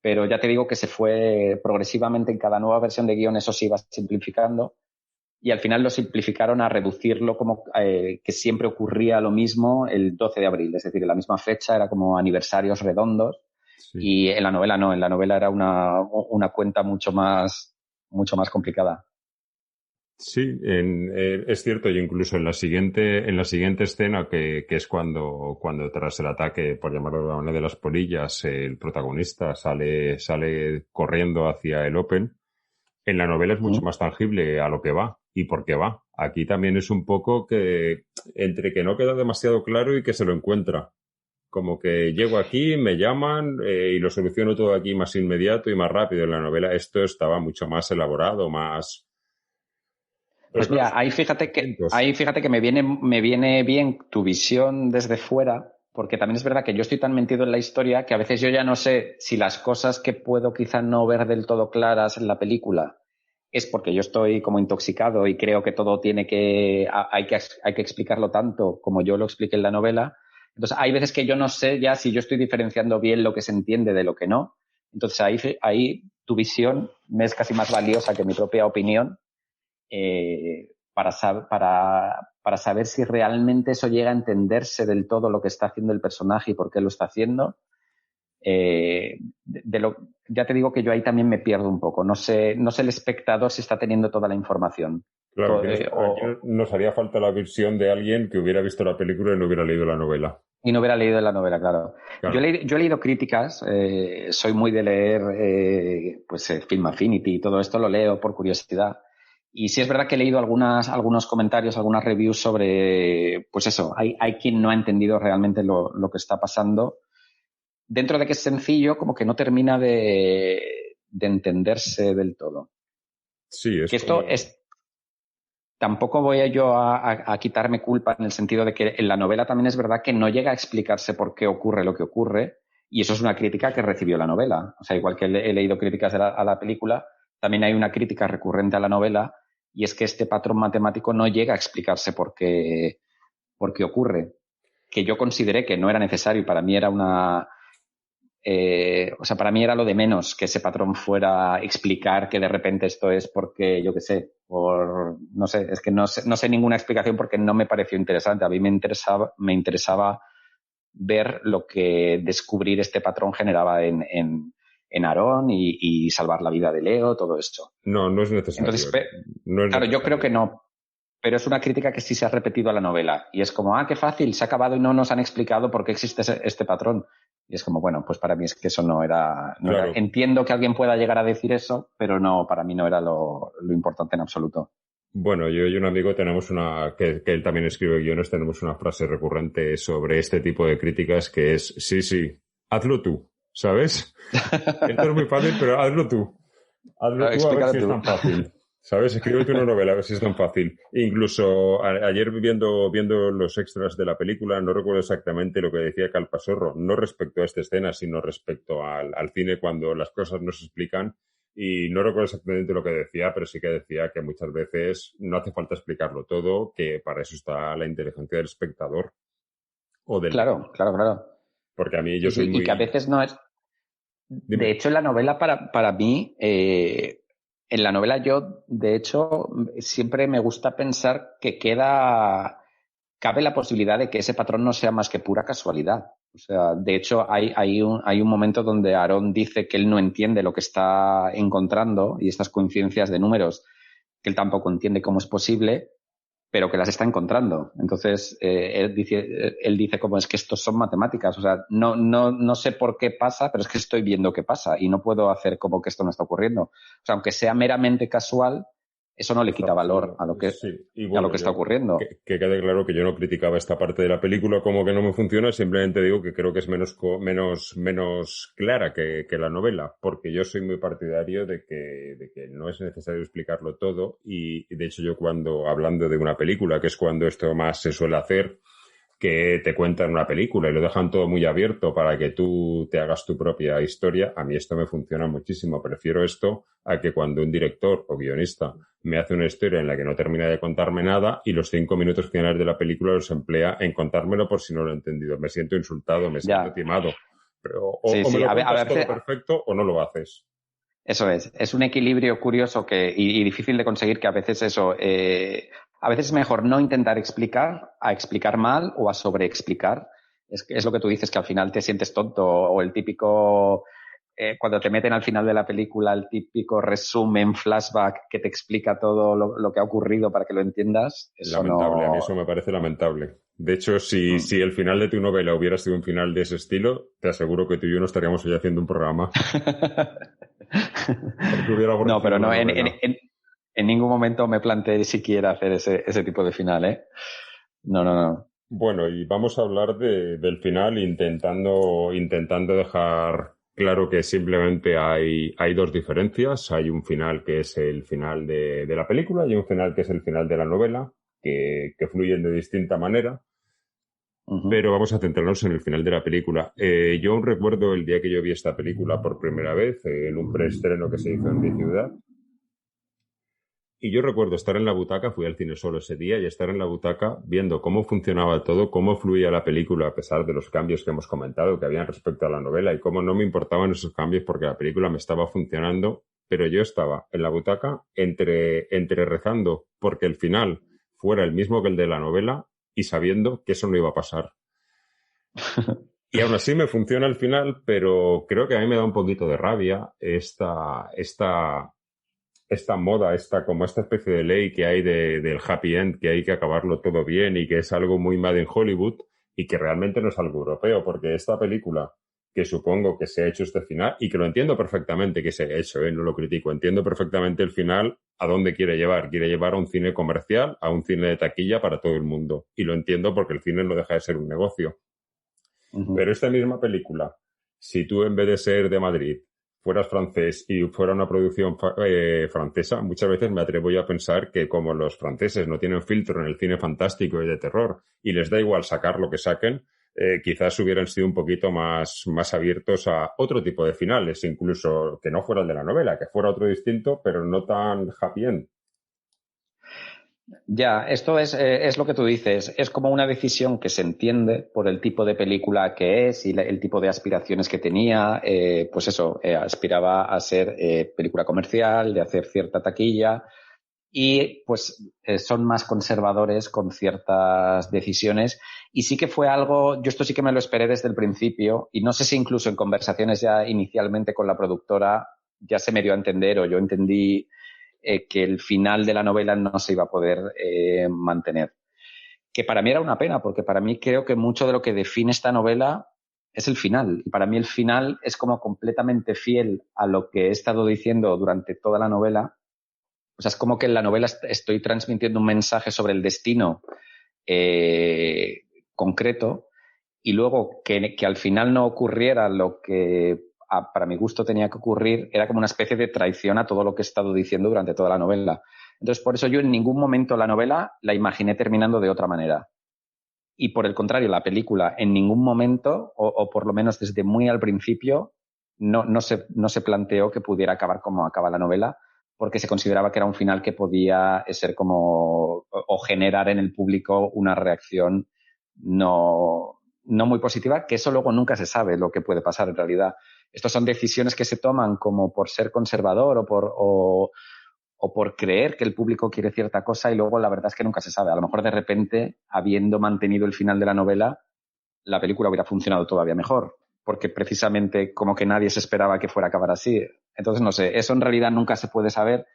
pero ya te digo que se fue progresivamente en cada nueva versión de guión, eso se iba simplificando. Y al final lo simplificaron a reducirlo como que siempre ocurría lo mismo el 12 de abril, es decir, en la misma fecha, era como aniversarios redondos. Sí. Y en la novela no, en la novela era una cuenta mucho más complicada. Sí, es cierto, y incluso en la siguiente escena, que es cuando tras el ataque, por llamarlo de alguna manera, de las polillas, el protagonista sale corriendo hacia el Open. En la novela es mucho más tangible a lo que va y por qué va. Aquí también es un poco que entre que no queda demasiado claro y que se lo encuentra. Como que llego aquí, me llaman y lo soluciono todo aquí más inmediato y más rápido. En la novela esto estaba mucho más elaborado, más... Pues mira, ahí fíjate que me viene bien tu visión desde fuera, porque también es verdad que yo estoy tan metido en la historia que a veces yo ya no sé si las cosas que puedo quizá no ver del todo claras en la película es porque yo estoy como intoxicado y creo que todo hay que explicarlo tanto como yo lo expliqué en la novela. Entonces hay veces que yo no sé ya si yo estoy diferenciando bien lo que se entiende de lo que no. Entonces ahí tu visión me es casi más valiosa que mi propia opinión. Para saber si realmente eso llega a entenderse del todo lo que está haciendo el personaje y por qué lo está haciendo. Ya te digo que yo ahí también me pierdo un poco. No sé el espectador si está teniendo toda la información. Claro, nos haría falta la visión de alguien que hubiera visto la película y no hubiera leído la novela. Y no hubiera leído la novela, claro. Yo he leído críticas, soy muy de leer Film Affinity y todo esto lo leo por curiosidad. Y sí es verdad que he leído algunos comentarios, algunas reviews sobre, pues eso, hay quien no ha entendido realmente lo que está pasando. Dentro de que es sencillo, como que no termina de entenderse del todo. Sí, que esto es... Tampoco voy yo a quitarme culpa en el sentido de que en la novela también es verdad que no llega a explicarse por qué ocurre lo que ocurre, y eso es una crítica que recibió la novela. O sea, igual que he leído críticas a la película, también hay una crítica recurrente a la novela, y es que este patrón matemático no llega a explicarse por qué ocurre. Que yo consideré que no era necesario y para mí era para mí era lo de menos que ese patrón fuera a explicar que de repente esto es porque, yo qué sé, no sé, es que no sé ninguna explicación porque no me pareció interesante. A mí me interesaba ver lo que descubrir este patrón generaba en Aaron y salvar la vida de Leo, todo esto. No es necesario. Entonces, claro, yo creo que no, pero es una crítica que sí se ha repetido a la novela y es como, qué fácil, se ha acabado y no nos han explicado por qué existe este patrón. Y es como, bueno, pues para mí es que eso no era... Entiendo que alguien pueda llegar a decir eso, pero no, para mí no era lo importante en absoluto. Bueno, yo y un amigo tenemos que él también escribe guiones, tenemos una frase recurrente sobre este tipo de críticas que es, sí, hazlo tú, ¿sabes? Esto es muy fácil, pero hazlo tú. Hazlo tú a ver si es tan fácil. ¿Sabes? Escríbete una novela, a ver si es tan fácil. Incluso ayer viendo los extras de la película, no recuerdo exactamente lo que decía Calpasorro, no respecto a esta escena, sino respecto al cine cuando las cosas no se explican. Y no recuerdo exactamente lo que decía, pero sí que decía que muchas veces no hace falta explicarlo todo, que para eso está la inteligencia del espectador. Claro. Porque a mí yo soy muy... Y que a veces no es... Dime. De hecho, la novela para mí... En la novela yo, de hecho, siempre me gusta pensar que cabe la posibilidad de que ese patrón no sea más que pura casualidad. O sea, de hecho, hay un momento donde Aaron dice que él no entiende lo que está encontrando y estas coincidencias de números, que él tampoco entiende cómo es posible, pero que las está encontrando. Entonces, él dice como es que estos son matemáticas. O sea, no sé por qué pasa, pero es que estoy viendo qué pasa y no puedo hacer como que esto no está ocurriendo. O sea, aunque sea meramente casual, eso no le quita valor a lo que, a lo que está ocurriendo. Que quede claro que yo no criticaba esta parte de la película como que no me funciona, simplemente digo que creo que es menos clara que la novela, porque yo soy muy partidario de que no es necesario explicarlo todo y de hecho yo hablando de una película, que es cuando esto más se suele hacer, que te cuentan una película y lo dejan todo muy abierto para que tú te hagas tu propia historia, a mí esto me funciona muchísimo. Prefiero esto a que cuando un director o guionista me hace una historia en la que no termina de contarme nada y los 5 minutos finales de la película los emplea en contármelo por si no lo he entendido. Me siento insultado, me siento timado. Pero o me lo cuentas todo perfecto o no lo haces. Eso es un equilibrio curioso y difícil de conseguir, que a veces a veces es mejor no intentar explicar a explicar mal o a sobreexplicar. Es lo que tú dices, que al final te sientes tonto, o el típico, cuando te meten al final de la película, el típico resumen, flashback que te explica todo lo que ha ocurrido para que lo entiendas. Eso lamentable, a mí eso me parece lamentable. De hecho, si el final de tu novela hubiera sido un final de ese estilo, te aseguro que tú y yo no estaríamos hoy haciendo un programa. No, pero no, en ningún momento me planteé siquiera hacer ese tipo de final, ¿eh? No. Bueno, y vamos a hablar del final intentando dejar claro que simplemente hay dos diferencias. Hay un final que es el final de la película y un final que es el final de la novela, que fluyen de distinta manera. Uh-huh. Pero vamos a centrarnos en el final de la película. Yo aún recuerdo el día que yo vi esta película por primera vez, en un preestreno que se hizo en mi ciudad. Y yo recuerdo estar en la butaca, fui al cine solo ese día, y estar en la butaca viendo cómo funcionaba todo, cómo fluía la película a pesar de los cambios que hemos comentado, que habían respecto a la novela, y cómo no me importaban esos cambios porque la película me estaba funcionando, pero yo estaba en la butaca entre rezando porque el final fuera el mismo que el de la novela y sabiendo que eso no iba a pasar. Y aún así me funciona el final, pero creo que a mí me da un poquito de rabia esta moda, como esta especie de ley que hay del happy end, que hay que acabarlo todo bien y que es algo muy made in Hollywood y que realmente no es algo europeo, porque esta película, que supongo que se ha hecho este final, y que lo entiendo perfectamente que se ha hecho, no lo critico, entiendo perfectamente el final a dónde quiere llevar a un cine comercial, a un cine de taquilla para todo el mundo, y lo entiendo porque el cine no deja de ser un negocio. Uh-huh. Pero esta misma película, si tú en vez de ser de Madrid fueras francés y fuera una producción francesa, muchas veces me atrevo yo a pensar que como los franceses no tienen filtro en el cine fantástico y de terror y les da igual sacar lo que saquen, quizás hubieran sido un poquito más abiertos a otro tipo de finales, incluso que no fuera el de la novela, que fuera otro distinto, pero no tan happy end. Ya, esto es lo que tú dices. Es como una decisión que se entiende por el tipo de película que es y el tipo de aspiraciones que tenía. Pues eso, aspiraba a ser película comercial, de hacer cierta taquilla, y pues son más conservadores con ciertas decisiones. Y sí que fue algo, yo esto sí que me lo esperé desde el principio, y no sé si incluso en conversaciones ya inicialmente con la productora ya se me dio a entender, o yo entendí que el final de la novela no se iba a poder mantener. Que para mí era una pena, porque para mí creo que mucho de lo que define esta novela es el final. Y para mí el final es como completamente fiel a lo que he estado diciendo durante toda la novela. O sea, es como que en la novela estoy transmitiendo un mensaje sobre el destino concreto, y luego que al final no ocurriera lo que para mi gusto tenía que ocurrir, era como una especie de traición a todo lo que he estado diciendo durante toda la novela. Entonces, por eso yo en ningún momento la novela la imaginé terminando de otra manera. Y por el contrario, la película en ningún momento, o por lo menos desde muy al principio, no se planteó que pudiera acabar como acaba la novela, porque se consideraba que era un final que podía ser como, o generar en el público una reacción no muy positiva, que eso luego nunca se sabe lo que puede pasar en realidad. Estas son decisiones que se toman como por ser conservador o o por creer que el público quiere cierta cosa y luego la verdad es que nunca se sabe. A lo mejor de repente, habiendo mantenido el final de la novela, la película hubiera funcionado todavía mejor, porque precisamente como que nadie se esperaba que fuera a acabar así. Entonces, no sé, eso en realidad nunca se puede saber,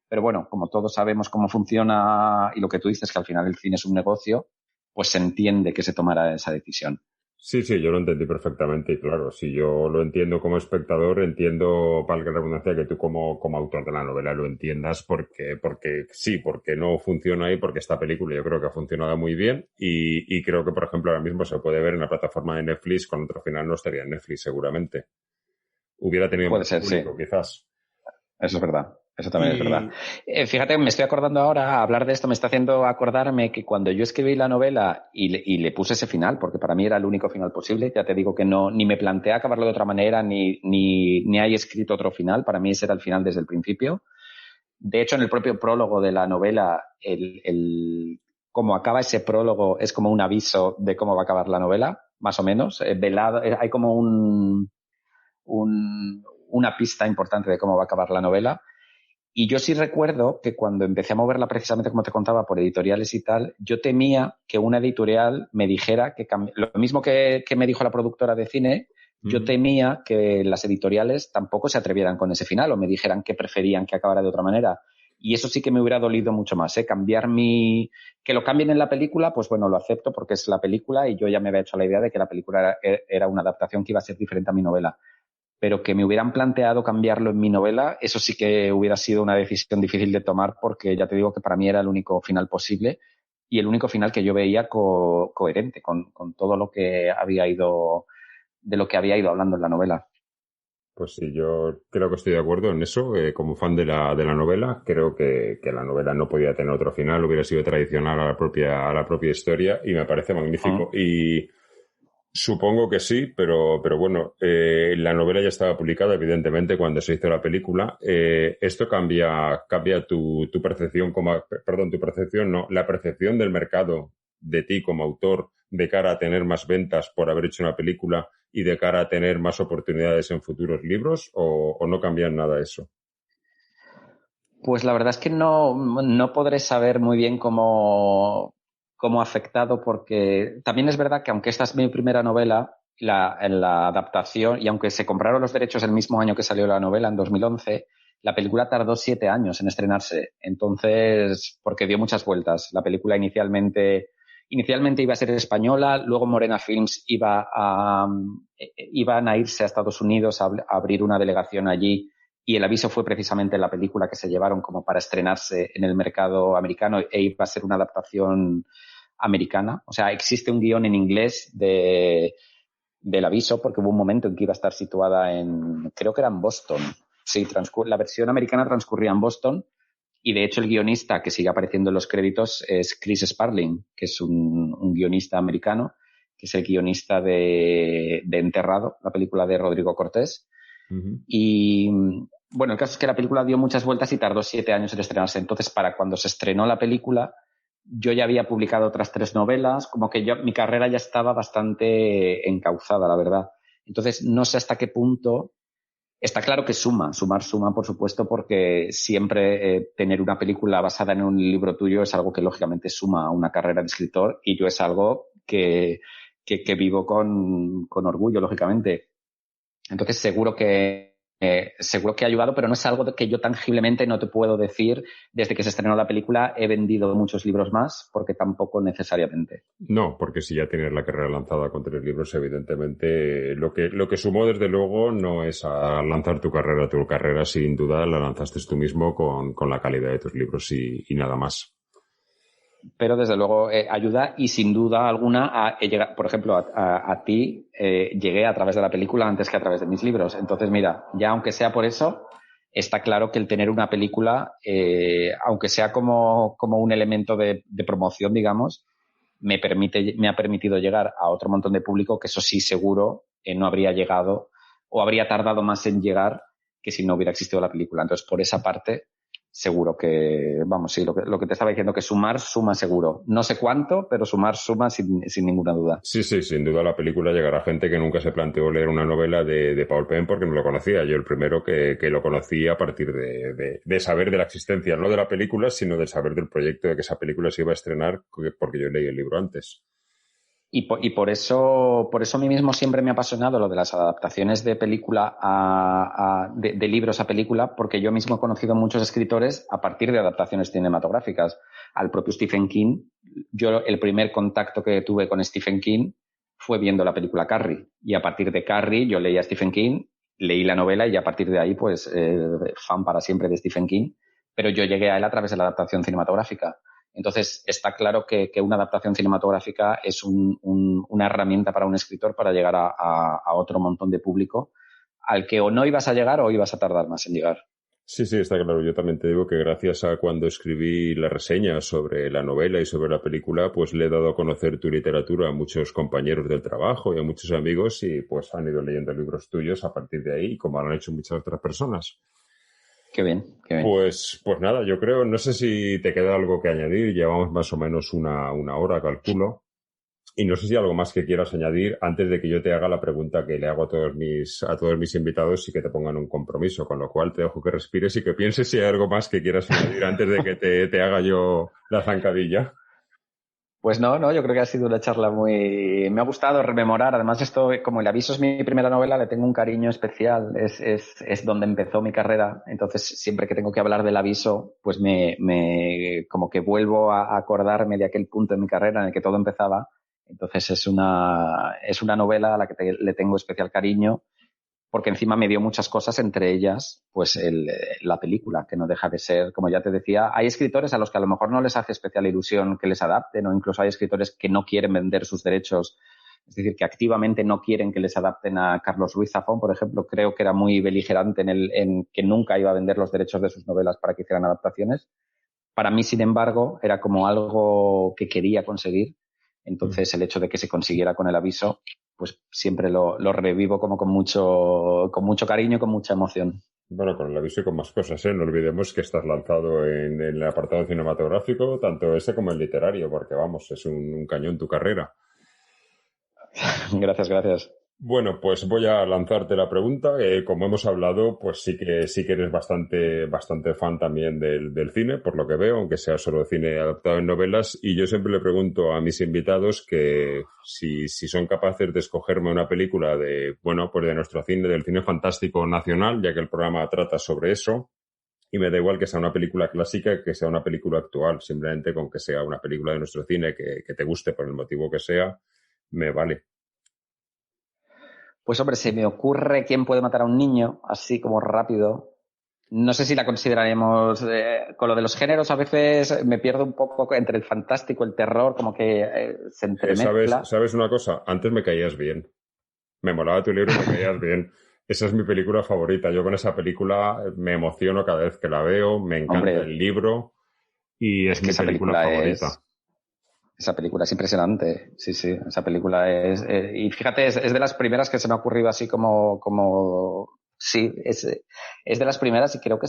pero bueno, como todos sabemos cómo funciona y lo que tú dices, que al final el cine es un negocio, pues se entiende que se tomará esa decisión. Sí, yo lo entendí perfectamente y claro, si yo lo entiendo como espectador, entiendo, valga la redundancia, que tú como autor de la novela lo entiendas porque no funciona ahí, porque esta película yo creo que ha funcionado muy bien y creo que, por ejemplo, ahora mismo se puede ver en la plataforma de Netflix, con otro final no estaría en Netflix seguramente. Hubiera tenido Puede más ser, público, sí. Quizás. Eso es verdad. Eso también es verdad. Fíjate, me estoy acordando ahora, hablar de esto me está haciendo acordarme que cuando yo escribí la novela y le puse ese final, porque para mí era el único final posible, ya te digo que no, ni me planteé acabarlo de otra manera, ni hay escrito otro final, para mí ese era el final desde el principio. De hecho, en el propio prólogo de la novela, cómo acaba ese prólogo es como un aviso de cómo va a acabar la novela, más o menos. Velado, hay como una pista importante de cómo va a acabar la novela. Y yo sí recuerdo que cuando empecé a moverla precisamente, como te contaba, por editoriales y tal, yo temía que una editorial me dijera que lo mismo que me dijo la productora de cine, yo temía que las editoriales tampoco se atrevieran con ese final o me dijeran que preferían que acabara de otra manera. Y eso sí que me hubiera dolido mucho más, ¿eh? Que lo cambien en la película, pues bueno, lo acepto porque es la película y yo ya me había hecho la idea de que la película era una adaptación que iba a ser diferente a mi novela. Pero que me hubieran planteado cambiarlo en mi novela, eso sí que hubiera sido una decisión difícil de tomar porque ya te digo que para mí era el único final posible y el único final que yo veía coherente con todo lo que había ido hablando en la novela. Pues sí, yo creo que estoy de acuerdo en eso. Como fan de la novela, creo que la novela no podía tener otro final, hubiera sido tradicional a la propia historia y me parece magnífico. Y supongo que sí, pero bueno, la novela ya estaba publicada, evidentemente, cuando se hizo la película. Esto cambia tu percepción la percepción del mercado de ti como autor de cara a tener más ventas por haber hecho una película y de cara a tener más oportunidades en futuros libros, o no cambia nada eso. Pues la verdad es que no podré saber muy bien cómo ha afectado, porque también es verdad que aunque esta es mi primera novela, en la adaptación, y aunque se compraron los derechos el mismo año que salió la novela, en 2011, la película tardó 7 años en estrenarse. Entonces, porque dio muchas vueltas. La película inicialmente iba a ser española, luego Morena Films iban a irse a Estados Unidos a abrir una delegación allí. Y el aviso fue precisamente la película que se llevaron como para estrenarse en el mercado americano e iba a ser una adaptación americana. O sea, existe un guión en inglés del aviso porque hubo un momento en que iba a estar situada creo que era en Boston. Sí, la versión americana transcurría en Boston y de hecho el guionista que sigue apareciendo en los créditos es Chris Sparling, que es un guionista americano, que es el guionista de Enterrado, la película de Rodrigo Cortés. Y bueno, el caso es que la película dio muchas vueltas y tardó 7 años en estrenarse. Entonces, para cuando se estrenó la película, yo ya había publicado otras 3 novelas, como que mi carrera ya estaba bastante encauzada, la verdad. Entonces, no sé hasta qué punto. Está claro que suma, por supuesto, porque siempre tener una película basada en un libro tuyo es algo que lógicamente suma a una carrera de escritor y yo es algo que vivo con orgullo, lógicamente. Entonces seguro que ha ayudado, pero no es algo que yo tangiblemente no te puedo decir. Desde que se estrenó la película he vendido muchos libros más, porque tampoco necesariamente. No, porque si ya tienes la carrera lanzada con 3 libros, evidentemente lo que sumó desde luego no es a lanzar tu carrera sin duda la lanzaste tú mismo con la calidad de tus libros y nada más. Pero desde luego ayuda y sin duda alguna por ejemplo, a ti llegué a través de la película antes que a través de mis libros. Entonces, mira, ya aunque sea por eso, está claro que el tener una película, aunque sea como un elemento de promoción, digamos, me ha permitido llegar a otro montón de público que eso sí seguro no habría llegado o habría tardado más en llegar que si no hubiera existido la película. Entonces, por esa parte, seguro que, vamos, sí, lo que te estaba diciendo, que suma seguro. No sé cuánto, pero suma sin ninguna duda. Sí, sin duda la película llegará a gente que nunca se planteó leer una novela de Paul Penn porque no lo conocía. Yo el primero que lo conocí a partir de saber de la existencia, no de la película, sino de saber del proyecto de que esa película se iba a estrenar porque yo leí el libro antes. Y por eso a mí mismo siempre me ha apasionado lo de las adaptaciones de película de libros a película, porque yo mismo he conocido muchos escritores a partir de adaptaciones cinematográficas. Al propio Stephen King, yo el primer contacto que tuve con Stephen King fue viendo la película Carrie. Y a partir de Carrie yo leí a Stephen King, leí la novela y a partir de ahí, pues, fan para siempre de Stephen King. Pero yo llegué a él a través de la adaptación cinematográfica. Entonces, está claro que una adaptación cinematográfica es una herramienta para un escritor para llegar a otro montón de público al que o no ibas a llegar o ibas a tardar más en llegar. Sí, está claro. Yo también te digo que gracias a cuando escribí la reseña sobre la novela y sobre la película, pues le he dado a conocer tu literatura a muchos compañeros del trabajo y a muchos amigos y pues han ido leyendo libros tuyos a partir de ahí, como han hecho muchas otras personas. Qué bien. Pues nada, yo creo, no sé si te queda algo que añadir, llevamos más o menos una hora, calculo, y no sé si algo más que quieras añadir antes de que yo te haga la pregunta que le hago a todos mis invitados y que te pongan un compromiso, con lo cual te dejo que respires y que pienses si hay algo más que quieras añadir antes de que te haga yo la zancadilla. Pues no, yo creo que ha sido una charla me ha gustado rememorar. Además, esto, como El aviso es mi primera novela, le tengo un cariño especial. Es donde empezó mi carrera. Entonces, siempre que tengo que hablar del aviso, pues como que vuelvo a acordarme de aquel punto de mi carrera en el que todo empezaba. Entonces, es una novela a la que le tengo especial cariño, porque encima me dio muchas cosas, entre ellas, pues la película, que no deja de ser, como ya te decía, hay escritores a los que a lo mejor no les hace especial ilusión que les adapten, o incluso hay escritores que no quieren vender sus derechos, es decir, que activamente no quieren que les adapten a Carlos Ruiz Zafón, por ejemplo. Creo que era muy beligerante en que nunca iba a vender los derechos de sus novelas para que hicieran adaptaciones. Para mí, sin embargo, era como algo que quería conseguir. Entonces, el hecho de que se consiguiera con El aviso, pues siempre lo revivo como con mucho cariño y con mucha emoción. Bueno, con El aviso y con más cosas, ¿eh? No olvidemos que estás lanzado en el apartado cinematográfico, tanto ese como el literario, porque vamos, es un cañón tu carrera. Gracias. Bueno, pues voy a lanzarte la pregunta. Como hemos hablado, pues sí que eres bastante fan también del cine, por lo que veo, aunque sea solo cine adaptado en novelas. Y yo siempre le pregunto a mis invitados que si son capaces de escogerme una película pues de nuestro cine, del cine fantástico nacional, ya que el programa trata sobre eso. Y me da igual que sea una película clásica que sea una película actual. Simplemente con que sea una película de nuestro cine que te guste por el motivo que sea, me vale. Pues hombre, se me ocurre ¿Quién puede matar a un niño? Así como rápido. No sé si la consideraremos... con lo de los géneros a veces me pierdo un poco entre el fantástico, el terror, como que se entremezcla. ¿Sabes una cosa? Antes me caías bien. Me molaba tu libro y me caías bien. Esa es mi película favorita. Yo con esa película me emociono cada vez que la veo. Me encanta el libro y es mi película favorita. Esa película es impresionante, sí, esa película es... y fíjate, es de las primeras que se me ha ocurrido así sí, es de las primeras y creo que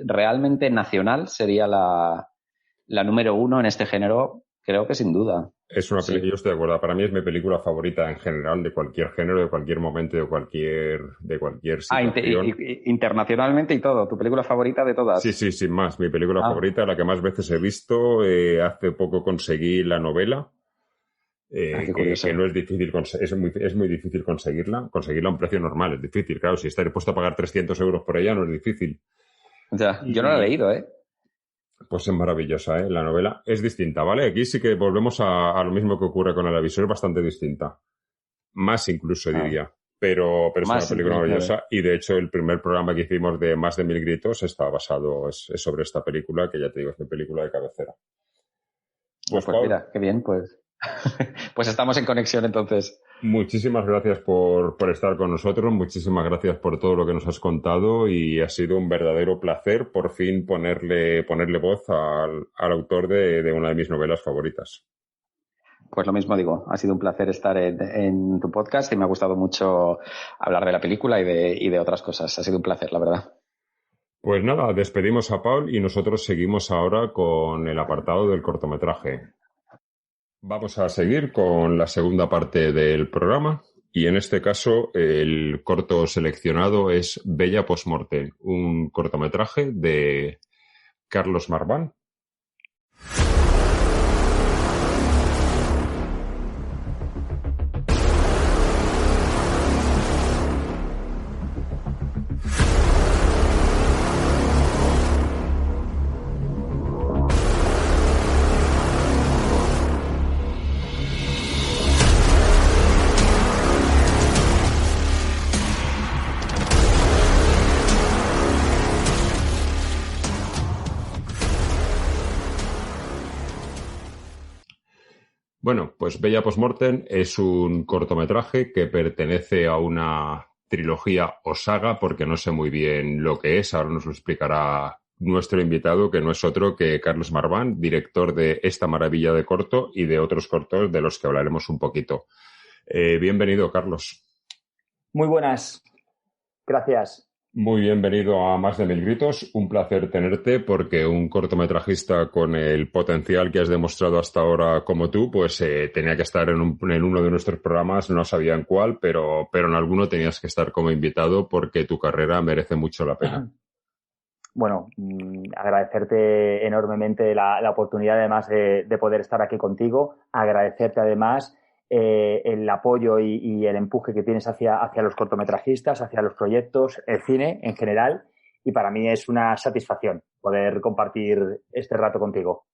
realmente nacional sería la número 1 en este género, creo que sin duda. Es una película, yo estoy de acuerdo, para mí es mi película favorita en general, de cualquier género, de cualquier momento, de cualquier situación. Internacionalmente y todo, ¿tu película favorita de todas? Sí, sin más, mi película favorita, la que más veces he visto. Hace poco conseguí la novela, que no es difícil, es muy difícil conseguirla a un precio normal, es difícil, claro, si estás dispuesto a pagar 300 euros por ella no es difícil. Ya, yo no la he leído, Pues es maravillosa, la novela es distinta, ¿vale? Aquí sí que volvemos a lo mismo que ocurre con El aviso, es bastante distinta. Más incluso, diría. Pero es una película maravillosa y de hecho el primer programa que hicimos de Más de 1000 gritos está basado es sobre esta película, que ya te digo, es mi película de cabecera. Pues mira, qué bien, pues. Pues estamos en conexión entonces. Muchísimas gracias por estar con nosotros, muchísimas gracias por todo lo que nos has contado y ha sido un verdadero placer por fin ponerle voz al autor de una de mis novelas favoritas. Pues lo mismo digo, ha sido un placer estar en tu podcast y me ha gustado mucho hablar de la película y de otras cosas. Ha sido un placer, la verdad. Pues nada, despedimos a Paul y nosotros seguimos ahora con el apartado del cortometraje. Vamos a seguir con la segunda parte del programa y en este caso el corto seleccionado es Bella Postmortem, un cortometraje de Carlos Marván. Bueno, pues Bella Postmortem es un cortometraje que pertenece a una trilogía o saga, porque no sé muy bien lo que es. Ahora nos lo explicará nuestro invitado, que no es otro que Carlos Marván, director de esta maravilla de corto y de otros cortos de los que hablaremos un poquito. Bienvenido, Carlos. Muy buenas. Gracias. Muy bienvenido a Más de Mil Gritos. Un placer tenerte porque un cortometrajista con el potencial que has demostrado hasta ahora como tú, pues tenía que estar en uno de nuestros programas, no sabía en cuál, pero en alguno tenías que estar como invitado porque tu carrera merece mucho la pena. Bueno, agradecerte enormemente la oportunidad además de poder estar aquí contigo, agradecerte además el apoyo y el empuje que tienes hacia los cortometrajistas, hacia los proyectos, el cine en general, y para mí es una satisfacción poder compartir este rato contigo.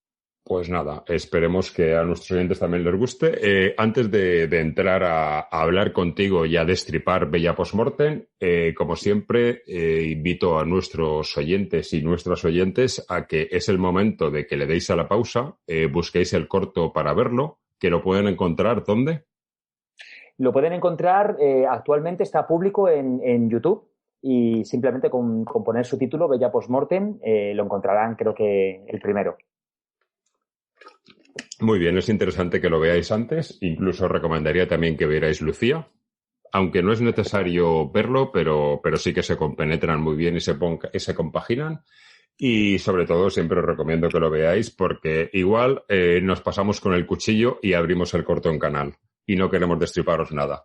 Pues nada, esperemos que a nuestros oyentes también les guste. Antes de entrar a hablar contigo y a destripar Bella Postmortem, como siempre, invito a nuestros oyentes y nuestras oyentes a que es el momento de que le deis a la pausa, busquéis el corto para verlo, que lo pueden encontrar, ¿dónde? Lo pueden encontrar, actualmente está público en YouTube y simplemente con poner su título, Bella Postmortem, lo encontrarán, creo que el primero. Muy bien, es interesante que lo veáis antes. Incluso recomendaría también que vierais Lucía, aunque no es necesario verlo, pero sí que se compenetran muy bien y se compaginan. Y sobre todo siempre os recomiendo que lo veáis porque igual nos pasamos con el cuchillo y abrimos el corto en canal y no queremos destriparos nada.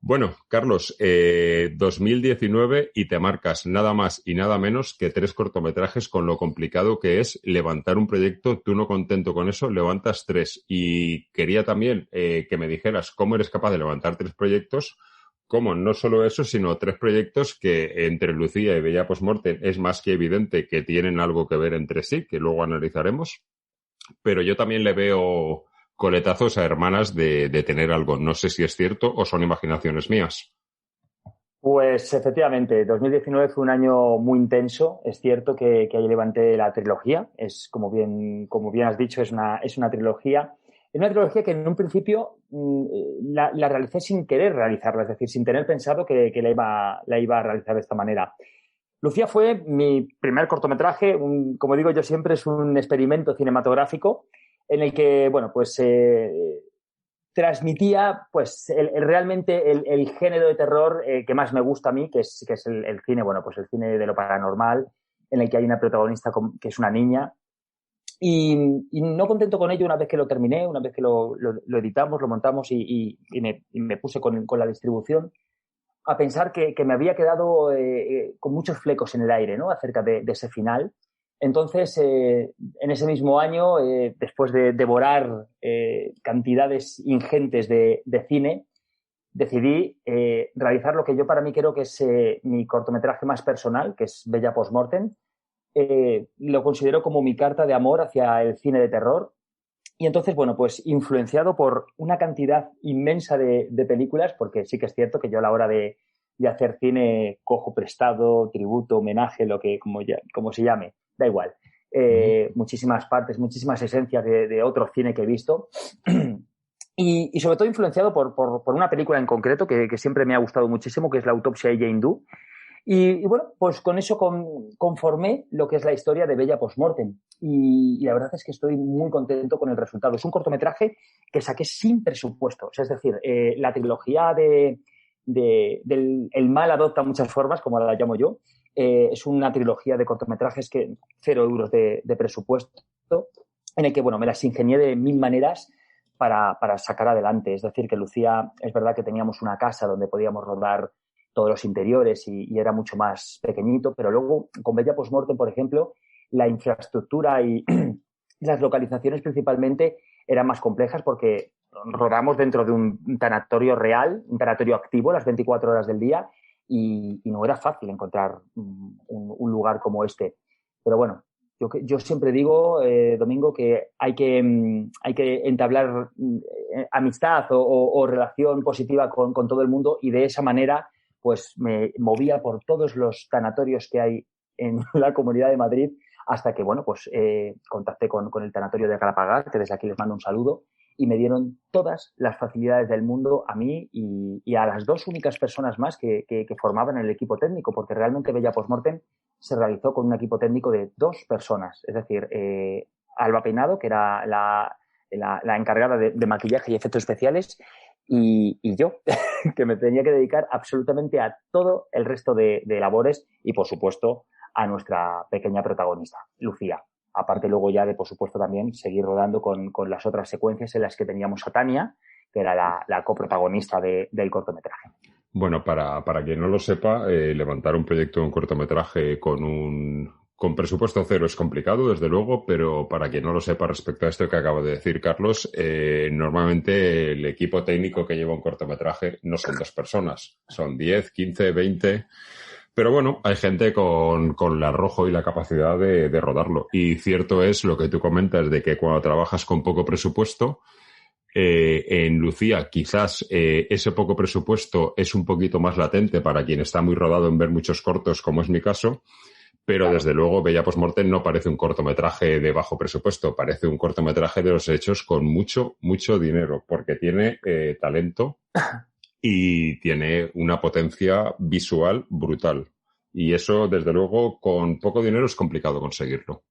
Bueno, Carlos, 2019 y te marcas nada más y nada menos que 3 cortometrajes con lo complicado que es levantar un proyecto. Tú no contento con eso, levantas 3. Y quería también que me dijeras cómo eres capaz de levantar 3 proyectos. Cómo no solo eso, sino 3 proyectos que entre Lucía y Bella Postmortem es más que evidente que tienen algo que ver entre sí, que luego analizaremos. Pero yo también le veo coletazos a hermanas de tener algo. No sé si es cierto o son imaginaciones mías. Pues efectivamente, 2019 fue un año muy intenso. Es cierto que ahí levanté la trilogía. Es como bien has dicho, es una trilogía. Es una trilogía que en un principio la realicé sin querer realizarla, es decir, sin tener pensado que la iba a realizar de esta manera. Lucía fue mi primer cortometraje, como digo yo siempre, es un experimento cinematográfico en el que, bueno, pues transmitía pues realmente el género de terror que más me gusta a mí, que es el cine, bueno, pues el cine de lo paranormal, en el que hay una protagonista que es una niña. Y no contento con ello, una vez que lo terminé, una vez que lo editamos, lo montamos y me puse con la distribución, a pensar que me había quedado con muchos flecos en el aire, ¿no?, acerca de ese final. Entonces, en ese mismo año, después de devorar cantidades ingentes de cine, decidí realizar lo que yo para mí creo que es mi cortometraje más personal, que es Bella Postmortem. Lo considero como mi carta de amor hacia el cine de terror. Y entonces, bueno, pues influenciado por una cantidad inmensa de películas, porque sí que es cierto que yo a la hora de hacer cine cojo prestado, tributo, homenaje, como se llame, da igual. Muchísimas partes, muchísimas esencias de otro cine que he visto. Y sobre todo influenciado por una película en concreto que siempre me ha gustado muchísimo, que es La autopsia de Jane Doe. Y bueno, pues con eso conformé lo que es la historia de Bella Postmortem. Y la verdad es que estoy muy contento con el resultado. Es un cortometraje que saqué sin presupuesto. O sea, es decir, la trilogía del El mal adopta muchas formas, como la llamo yo, Es una trilogía de cortometrajes que 0 euros de presupuesto, en el que, bueno, me las ingenié de 1000 maneras para sacar adelante. Es decir, que Lucía, es verdad que teníamos una casa donde podíamos rodar todos los interiores y era mucho más pequeñito, pero luego con Bella Postmortem, por ejemplo, la infraestructura y las localizaciones principalmente eran más complejas porque rodamos dentro de un tanatorio real, un tanatorio activo las 24 horas del día y no era fácil encontrar un lugar como este. Pero bueno, yo siempre digo, Domingo, que hay que entablar amistad o relación positiva con todo el mundo y de esa manera pues me movía por todos los tanatorios que hay en la Comunidad de Madrid hasta que, bueno, pues contacté con el tanatorio de Galapagar, que desde aquí les mando un saludo, y me dieron todas las facilidades del mundo a mí y a las 2 únicas personas más que formaban el equipo técnico, porque realmente Bella Postmortem se realizó con un equipo técnico de 2 personas, es decir, Alba Peinado, que era la encargada de maquillaje y efectos especiales, y yo, que me tenía que dedicar absolutamente a todo el resto de labores y, por supuesto, a nuestra pequeña protagonista, Lucía. Aparte luego ya de, por supuesto, también seguir rodando con las otras secuencias en las que teníamos a Tania, que era la coprotagonista del cortometraje. Bueno, para quien no lo sepa, levantar un proyecto, un cortometraje con presupuesto 0 es complicado, desde luego, pero para quien no lo sepa respecto a esto que acaba de decir Carlos, normalmente el equipo técnico que lleva un cortometraje no son 2 personas, son 10, 15, 20... Pero bueno, hay gente con el arrojo y la capacidad de rodarlo. Y cierto es lo que tú comentas de que cuando trabajas con poco presupuesto, en Lucía quizás ese poco presupuesto es un poquito más latente para quien está muy rodado en ver muchos cortos, como es mi caso. Pero claro, desde luego Bella Postmortem no parece un cortometraje de bajo presupuesto, parece un cortometraje de los hechos con mucho, mucho dinero, porque tiene talento y tiene una potencia visual brutal. Y eso, desde luego, con poco dinero es complicado conseguirlo.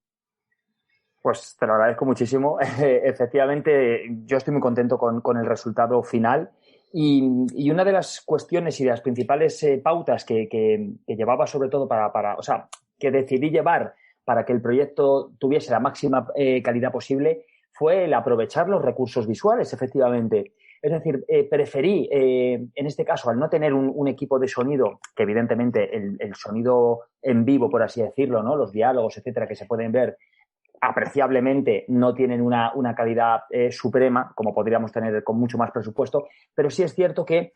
Pues te lo agradezco muchísimo. Efectivamente, yo estoy muy contento con el resultado final. Y una de las cuestiones y de las principales pautas que llevaba sobre todo o sea, que decidí llevar para que el proyecto tuviese la máxima calidad posible fue el aprovechar los recursos visuales, efectivamente. Es decir, preferí, en este caso, al no tener un equipo de sonido, que evidentemente el sonido en vivo, por así decirlo, ¿no? Los diálogos, etcétera, que se pueden ver apreciablemente, no tienen una calidad suprema, como podríamos tener con mucho más presupuesto, pero sí es cierto que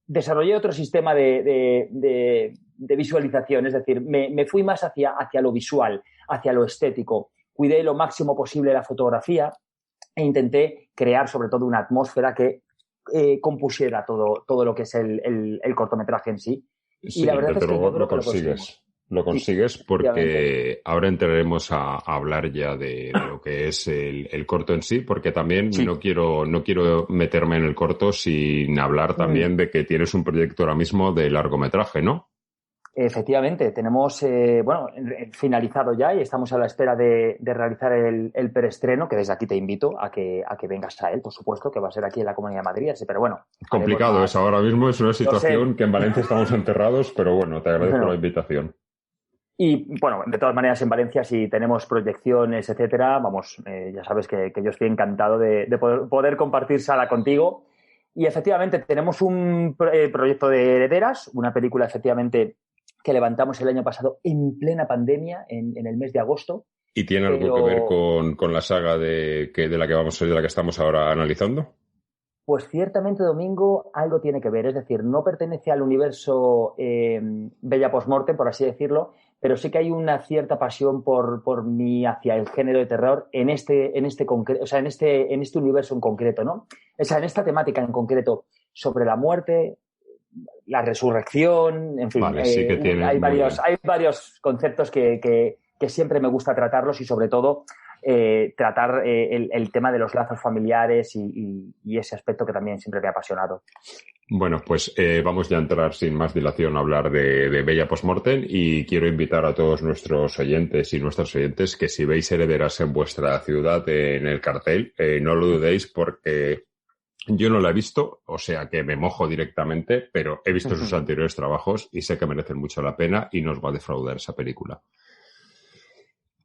desarrollé otro sistema de visualización, es decir, me fui más hacia lo visual, hacia lo estético, cuidé lo máximo posible la fotografía e intenté crear sobre todo una atmósfera que compusiera todo lo que es el cortometraje en sí. Sí, y la verdad es que yo creo lo que consigues. Lo consigues sí, porque ahora entraremos a hablar ya de lo que es el corto en sí, porque también sí, no quiero meterme en el corto sin hablar también de que tienes un proyecto ahora mismo de largometraje, ¿no? Efectivamente, tenemos finalizado ya y estamos a la espera de realizar el preestreno, que desde aquí te invito a que vengas a él, por supuesto, que va a ser aquí en la Comunidad de Madrid, pero bueno. Complicado es ahora mismo, es una situación que en Valencia estamos enterrados, pero bueno, te agradezco la invitación. Y bueno, de todas maneras en Valencia si tenemos proyecciones, etcétera, vamos, ya sabes que yo estoy encantado de poder compartir sala contigo. Y efectivamente tenemos un proyecto de Herederas, una película efectivamente que levantamos el año pasado en plena pandemia, en el mes de agosto. ¿Y tiene algo que ver con la saga de la que estamos ahora analizando? Pues ciertamente, Domingo, algo tiene que ver. Es decir, no pertenece al universo Bella Postmortem, por así decirlo, pero sí que hay una cierta pasión por mí hacia el género de terror en este universo en concreto, ¿no? O sea, en esta temática en concreto sobre la muerte, la resurrección, en fin, vale, sí que hay varios conceptos que siempre me gusta tratarlos y sobre todo tratar el tema de los lazos familiares y ese aspecto que también siempre me ha apasionado. Bueno, pues vamos ya a entrar sin más dilación a hablar de Bella Postmortem y quiero invitar a todos nuestros oyentes y nuestras oyentes que si veis Herederas en vuestra ciudad en el cartel, no lo dudéis porque Yo no la he visto, o sea que me mojo directamente, pero he visto sus anteriores trabajos y sé que merecen mucho la pena y nos va a defraudar esa película.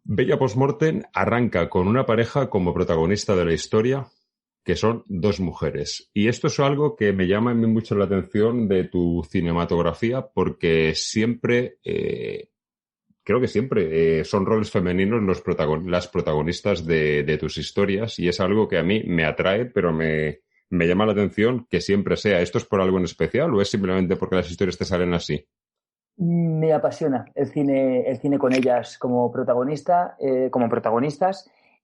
Bella Postmortem arranca con una pareja como protagonista de la historia, que son dos mujeres. Y esto es algo que me llama a mí mucho la atención de tu cinematografía, porque siempre, creo que siempre son roles femeninos las protagonistas de tus historias, y es algo que a mí me atrae, pero me llama la atención que siempre sea. ¿Esto es por algo en especial o es simplemente porque las historias te salen así? Me apasiona el cine con ellas como protagonistas,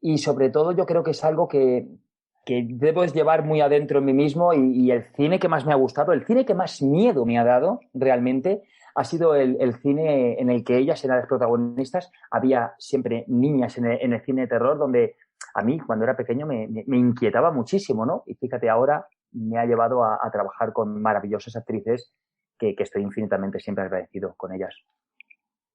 y sobre todo yo creo que es algo que debo llevar muy adentro en mí mismo, y el cine que más me ha gustado, el cine que más miedo me ha dado realmente, ha sido el cine en el que ellas eran las protagonistas. Había siempre niñas en el cine de terror, donde a mí, cuando era pequeño, me inquietaba muchísimo, ¿no? Y fíjate, ahora me ha llevado a trabajar con maravillosas actrices que estoy infinitamente siempre agradecido con ellas.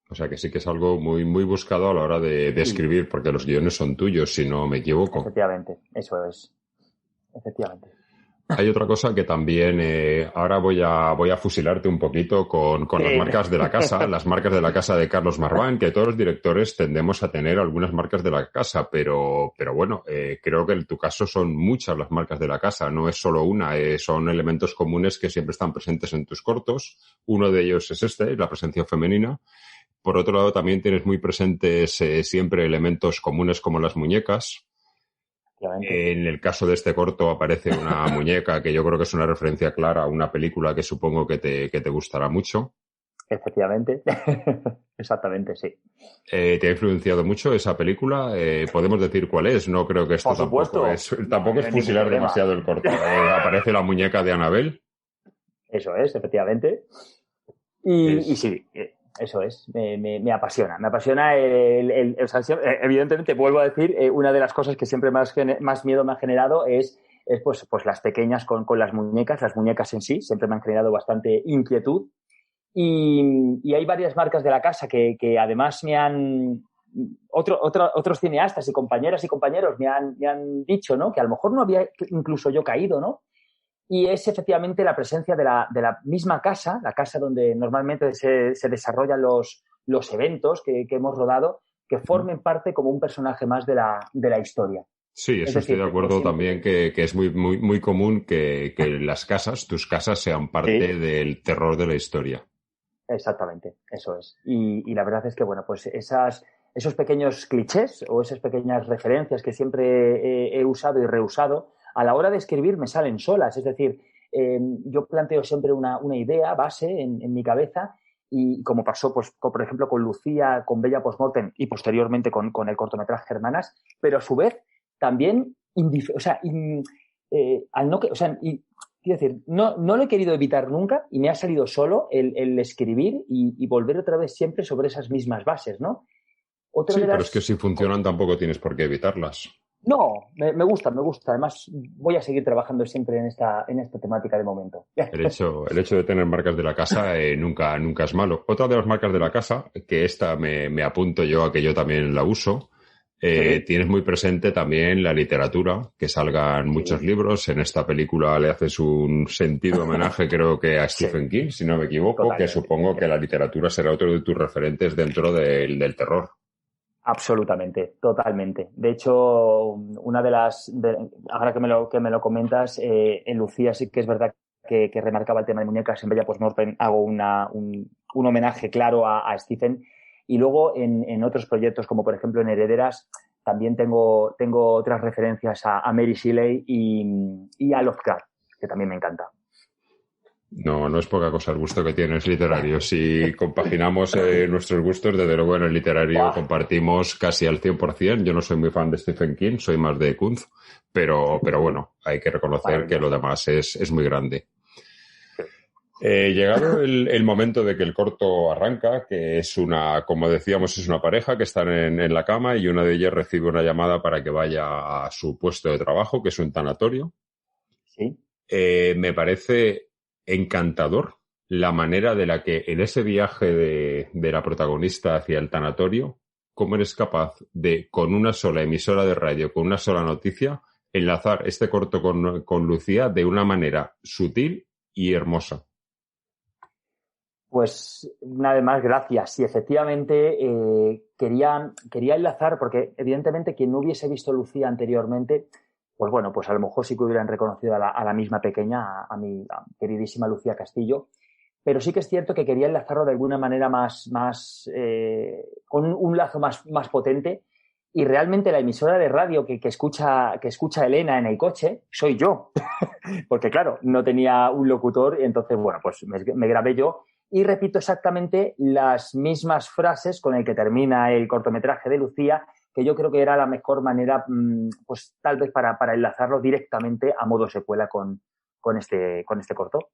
O sea que sí que es algo muy, muy buscado a la hora de escribir, porque los guiones son tuyos, si no me equivoco. Efectivamente, eso es. Efectivamente. Hay otra cosa que también ahora voy a fusilarte un poquito con las marcas de la casa, las marcas de la casa de Carlos Marván, que todos los directores tendemos a tener algunas marcas de la casa, pero bueno, creo que en tu caso son muchas las marcas de la casa, no es solo una, son elementos comunes que siempre están presentes en tus cortos. Uno de ellos es la presencia femenina. Por otro lado, también tienes muy presentes siempre elementos comunes como las muñecas. En el caso de este corto aparece una muñeca que yo creo que es una referencia clara a una película que supongo que te gustará mucho. Efectivamente. Exactamente, sí. ¿Te ha influenciado mucho esa película? ¿Podemos decir cuál es? No creo que esto tampoco es fusilar demasiado el corto. Aparece la muñeca de Annabelle. Eso es, efectivamente. Y sí, eso es, me apasiona. Me apasiona evidentemente, vuelvo a decir, una de las cosas que siempre más miedo me ha generado es pues las pequeñas con las muñecas. Las muñecas en sí siempre me han generado bastante inquietud. Y hay varias marcas de la casa que además me han... Otros cineastas y compañeras y compañeros me han dicho, ¿no?, que a lo mejor no había incluso yo caído, ¿no? Y es efectivamente la presencia de la misma casa, la casa donde normalmente se desarrollan los eventos que hemos rodado, que formen parte como un personaje más de la historia. Sí, eso estoy de acuerdo también, que es muy, muy, muy común que tus casas sean parte del terror de la historia. Exactamente, eso es. Y la verdad es que, bueno, pues esos pequeños clichés o esas pequeñas referencias que siempre he usado y reusado, a la hora de escribir me salen solas. Es decir, yo planteo siempre una idea base en mi cabeza, y como pasó, pues, por ejemplo, con Lucía, con Bella Postmortem y posteriormente con el cortometraje Hermanas, pero a su vez también, quiero decir, no lo he querido evitar nunca y me ha salido solo el escribir y volver otra vez siempre sobre esas mismas bases, ¿no? Pero es que si funcionan tampoco tienes por qué evitarlas. No, me gusta. Además, voy a seguir trabajando siempre en esta temática de momento. El hecho de tener marcas de la casa nunca es malo. Otra de las marcas de la casa, que esta me apunto yo a que yo también la uso, tienes muy presente también la literatura, que salgan muchos libros. En esta película le haces un sentido homenaje, creo que a Stephen King, si no me equivoco, totalmente. Que supongo que la literatura será otro de tus referentes dentro del terror. Absolutamente, totalmente. De hecho, una de ahora que me lo comentas, en Lucía sí que es verdad que remarcaba el tema de muñecas. En Bella Postmortem hago un homenaje claro a Stephen. Y luego en otros proyectos, como por ejemplo en Herederas, también tengo otras referencias a Mary Shelley y a Lovecraft, que también me encanta. No es poca cosa el gusto que tienes literario. Si compaginamos nuestros gustos, desde luego en el literario compartimos casi al 100%. Yo no soy muy fan de Stephen King, soy más de Kuntz, pero bueno, hay que reconocer que lo demás es muy grande. Llegado el momento de que el corto arranca, que es como decíamos, es una pareja que están en la cama y una de ellas recibe una llamada para que vaya a su puesto de trabajo, que es un tanatorio. Sí. Me parece encantador la manera de la que en ese viaje de la protagonista hacia el tanatorio, cómo eres capaz de, con una sola emisora de radio, con una sola noticia, enlazar este corto con Lucía de una manera sutil y hermosa. Pues una vez más, gracias. Y efectivamente quería enlazar, porque evidentemente quien no hubiese visto Lucía anteriormente, pues bueno, pues a lo mejor sí que hubieran reconocido a la misma pequeña, a mi queridísima Lucía Castillo. Pero sí que es cierto que quería enlazarlo de alguna manera con un lazo más potente. Y realmente la emisora de radio que escucha Elena en el coche soy yo. Porque claro, no tenía un locutor y entonces, bueno, pues me grabé yo y repito exactamente las mismas frases con el que termina el cortometraje de Lucía, que yo creo que era la mejor manera, pues tal vez para enlazarlo directamente a modo secuela con este corto.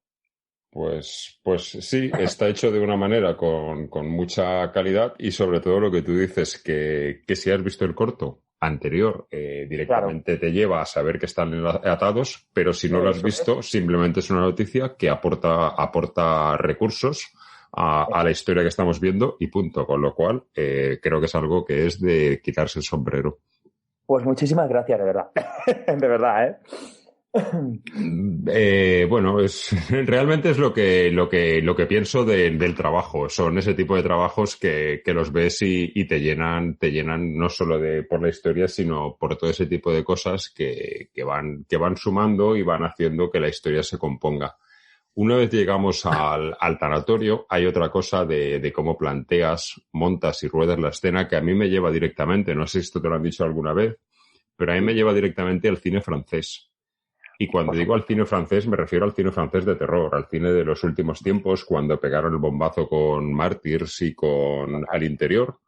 Pues sí, está hecho de una manera con mucha calidad y sobre todo lo que tú dices, que si has visto el corto anterior, directamente te lleva a saber que están atados, pero si no lo has visto, simplemente es una noticia que aporta recursos a la historia que estamos viendo y punto. Con lo cual, creo que es algo que es de quitarse el sombrero. Pues muchísimas gracias, de verdad. De verdad, ¿eh? Bueno, realmente es lo que pienso del trabajo. Son ese tipo de trabajos que los ves y te llenan no solo por la historia, sino por todo ese tipo de cosas que van sumando y van haciendo que la historia se componga. Una vez llegamos al tanatorio, hay otra cosa de cómo planteas, montas y ruedas la escena que a mí me lleva directamente, no sé si esto te lo han dicho alguna vez, pero a mí me lleva directamente al cine francés. Y cuando digo al cine francés, me refiero al cine francés de terror, al cine de los últimos tiempos, cuando pegaron el bombazo con Mártires y con Al Interior.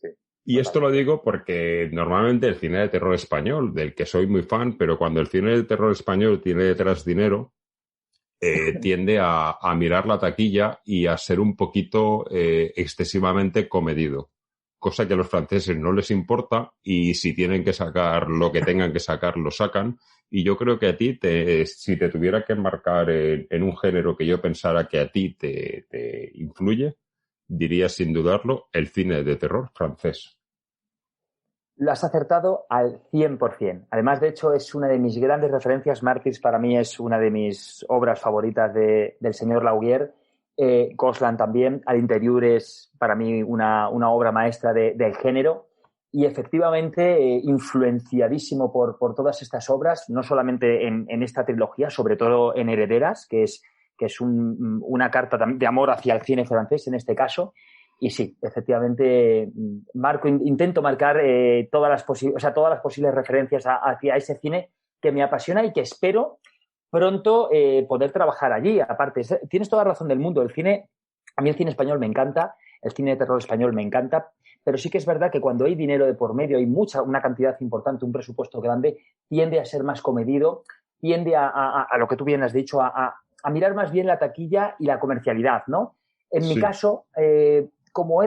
Sí. Y esto lo digo porque normalmente el cine de terror español, del que soy muy fan, pero cuando el cine de terror español tiene detrás dinero, tiende a mirar la taquilla y a ser un poquito excesivamente comedido. Cosa que a los franceses no les importa y si tienen que sacar lo que tengan que sacar, lo sacan. Y yo creo que a ti, si te tuviera que enmarcar en un género que yo pensara que a ti te influye, diría sin dudarlo el cine de terror francés. Lo has acertado al 100%. Además, de hecho, es una de mis grandes referencias. Mártires para mí es una de mis obras favoritas del señor Laugier. Gosland también. Al Interior es para mí una obra maestra del género. Y efectivamente, influenciadísimo por todas estas obras, no solamente en esta trilogía, sobre todo en Herederas, que es una carta de amor hacia el cine francés en este caso. Y sí, efectivamente, intento marcar todas las posibles referencias hacia ese cine que me apasiona y que espero pronto poder trabajar allí. Aparte, tienes toda la razón del mundo. A mí el cine español me encanta, el cine de terror español me encanta, pero sí que es verdad que cuando hay dinero de por medio, hay una cantidad importante, un presupuesto grande, tiende a ser más comedido, tiende a lo que tú bien has dicho, a mirar más bien la taquilla y la comercialidad, ¿no? En mi caso, como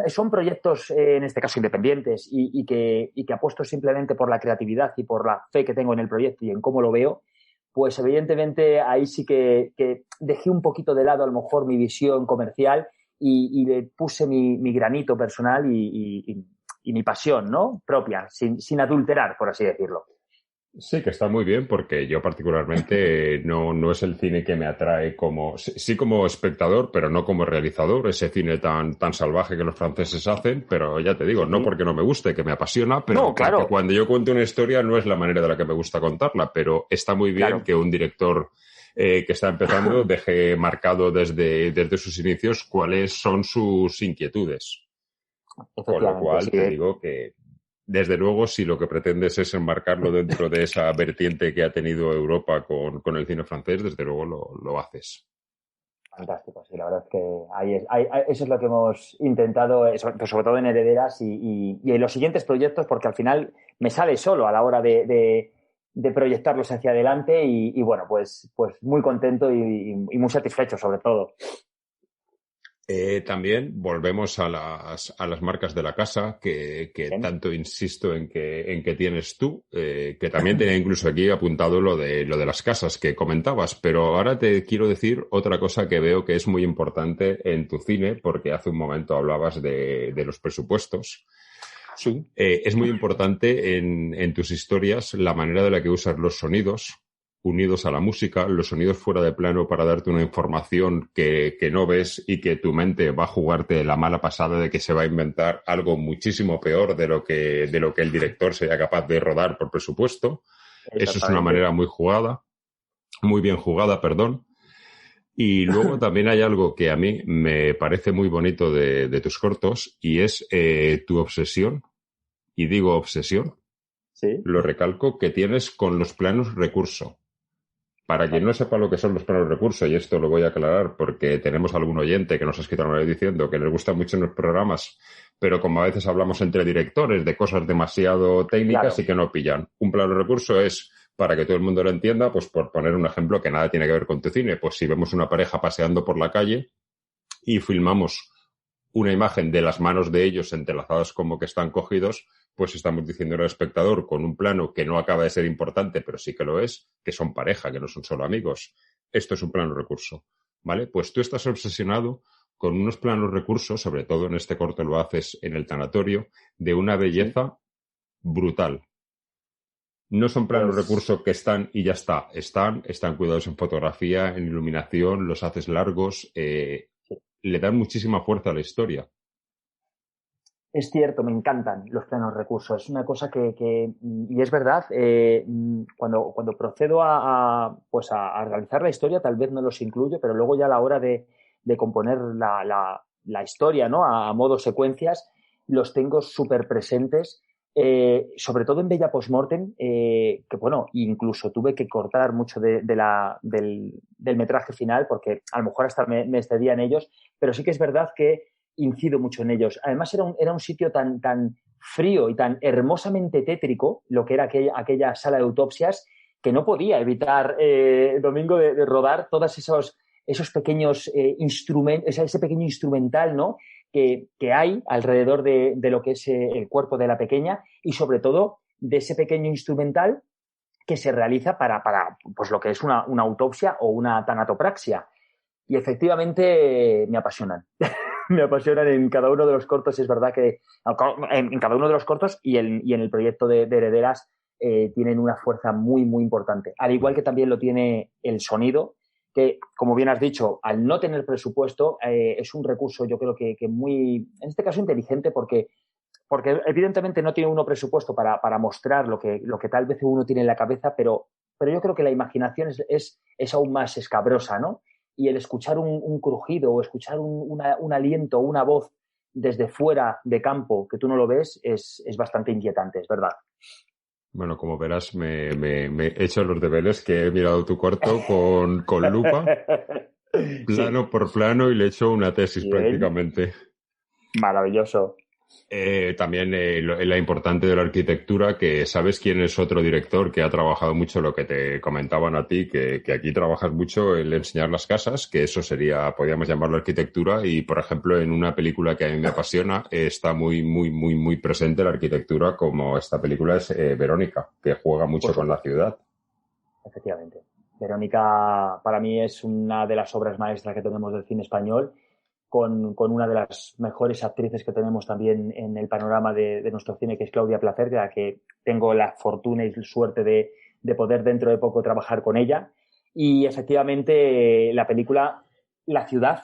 son proyectos, en este caso, independientes y que apuesto simplemente por la creatividad y por la fe que tengo en el proyecto y en cómo lo veo, pues evidentemente ahí sí que dejé un poquito de lado a lo mejor mi visión comercial y le puse mi granito personal y mi pasión, ¿no? Propia, sin adulterar, por así decirlo. Sí, que está muy bien porque yo particularmente no es el cine que me atrae sí como espectador, pero no como realizador, ese cine tan salvaje que los franceses hacen, pero ya te digo, no porque no me guste, que me apasiona, pero no, claro, porque cuando yo cuento una historia no es la manera de la que me gusta contarla, pero está muy bien que un director que está empezando deje marcado desde sus inicios cuáles son sus inquietudes. Con lo cual te digo que desde luego, si lo que pretendes es enmarcarlo dentro de esa vertiente que ha tenido Europa con el cine francés, desde luego lo haces. Fantástico, sí, la verdad es que eso es lo que hemos intentado, sobre todo en Herederas y en los siguientes proyectos, porque al final me sale solo a la hora de proyectarlos hacia adelante y bueno, pues muy contento y muy satisfecho sobre todo. También volvemos a las marcas de la casa que tanto insisto en que tienes tú, que también tenía incluso aquí apuntado lo de las casas que comentabas, pero ahora te quiero decir otra cosa que veo que es muy importante en tu cine, porque hace un momento hablabas de los presupuestos. Sí. Es muy importante en tus historias la manera de la que usas los sonidos unidos a la música, los sonidos fuera de plano para darte una información que no ves y que tu mente va a jugarte la mala pasada de que se va a inventar algo muchísimo peor de lo que el director sea capaz de rodar por presupuesto. Eso es una manera muy bien jugada, perdón. Y luego también hay algo que a mí me parece muy bonito de tus cortos y es tu obsesión, y digo obsesión, ¿sí? Lo recalco, que tienes con los planos recurso. Para quien no sepa lo que son los planos recurso, y esto lo voy a aclarar porque tenemos algún oyente que nos ha escrito una vez diciendo que les gustan mucho los programas, pero como a veces hablamos entre directores de cosas demasiado técnicas y que no pillan. Un plano recurso es, para que todo el mundo lo entienda, pues por poner un ejemplo que nada tiene que ver con tu cine, pues si vemos una pareja paseando por la calle y filmamos una imagen de las manos de ellos entrelazadas como que están cogidos, pues estamos diciendo al espectador con un plano que no acaba de ser importante, pero sí que lo es, que son pareja, que no son solo amigos. Esto es un plano recurso, ¿vale? Pues tú estás obsesionado con unos planos recursos, sobre todo en este corto lo haces en el tanatorio, de una belleza brutal. No son planos recursos que están y ya está. Están cuidados en fotografía, en iluminación, los haces largos, le dan muchísima fuerza a la historia. Es cierto, me encantan los planos recursos. Es una cosa que y es verdad, cuando procedo a realizar la historia, tal vez no los incluyo, pero luego ya a la hora de componer la historia, ¿no? A modo secuencias, los tengo súper presentes, sobre todo en Bella Postmortem, que bueno, incluso tuve que cortar mucho del metraje final, porque a lo mejor hasta me excedía en ellos, pero sí que es verdad que incido mucho en ellos. Además, era un sitio tan frío y tan hermosamente tétrico, lo que era aquella sala de autopsias, que no podía evitar, Domingo, de rodar todos esos pequeños instrumentos, ese pequeño instrumental, ¿no? Que hay alrededor de lo que es el cuerpo de la pequeña y, sobre todo, de ese pequeño instrumental que se realiza para pues lo que es una autopsia o una tanatopraxia. Y efectivamente me apasionan. Me apasionan en cada uno de los cortos. Es verdad que en cada uno de los cortos y en el proyecto de Herederas tienen una fuerza muy, muy importante. Al igual que también lo tiene el sonido, que, como bien has dicho, al no tener presupuesto, es un recurso, yo creo que muy, en este caso, inteligente, porque evidentemente no tiene uno presupuesto para mostrar lo que tal vez uno tiene en la cabeza, pero yo creo que la imaginación es aún más escabrosa, ¿no? Y el escuchar un crujido o escuchar un aliento, una voz desde fuera de campo, que tú no lo ves, es bastante inquietante, es verdad. Bueno, como verás, me he hecho los deberes, que he mirado tu corto con lupa, plano por plano, y le he hecho una tesis prácticamente. Maravilloso. También la importante de la arquitectura, que sabes quién es otro director que ha trabajado mucho lo que te comentaban a ti, que aquí trabajas mucho el enseñar las casas, que eso podríamos llamarlo arquitectura, y por ejemplo en una película que a mí me apasiona está muy, muy, muy, muy presente la arquitectura, como esta película es Verónica, que juega mucho con la ciudad. Efectivamente. Verónica para mí es una de las obras maestras que tenemos del cine español, con una de las mejores actrices que tenemos también en el panorama de nuestro cine, que es Claudia Placer, de la que tengo la fortuna y suerte de poder dentro de poco trabajar con ella. Y efectivamente la película, la ciudad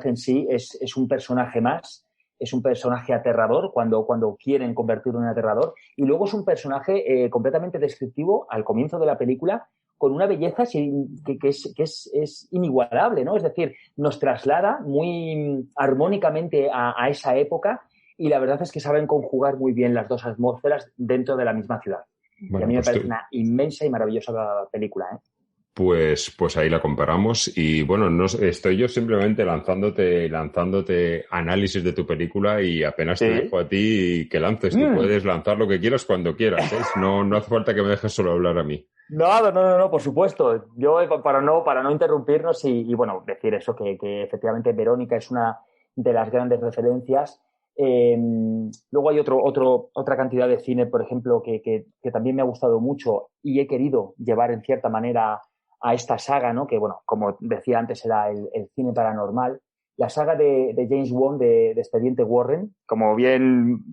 en sí es un personaje más, es un personaje aterrador cuando quieren convertirlo en aterrador, y luego es un personaje completamente descriptivo al comienzo de la película, con una belleza que es inigualable, ¿no? Es decir, nos traslada muy armónicamente a esa época, y la verdad es que saben conjugar muy bien las dos atmósferas dentro de la misma ciudad. Bueno, y a mí me parece una inmensa y maravillosa película, ¿eh? Pues ahí la comparamos, y bueno, no estoy yo simplemente lanzándote análisis de tu película, y apenas te dejo a ti que lances. Tú puedes lanzar lo que quieras cuando quieras, ¿eh? No hace falta que me dejes solo hablar a mí. No, por supuesto. Yo, para no interrumpirnos y bueno, decir eso, que efectivamente Verónica es una de las grandes referencias. Luego hay otra cantidad de cine, por ejemplo, que también me ha gustado mucho y he querido llevar en cierta manera a esta saga, ¿no? Que, bueno, como decía antes, era el cine paranormal. la saga de James Wan de Expediente Warren, como bien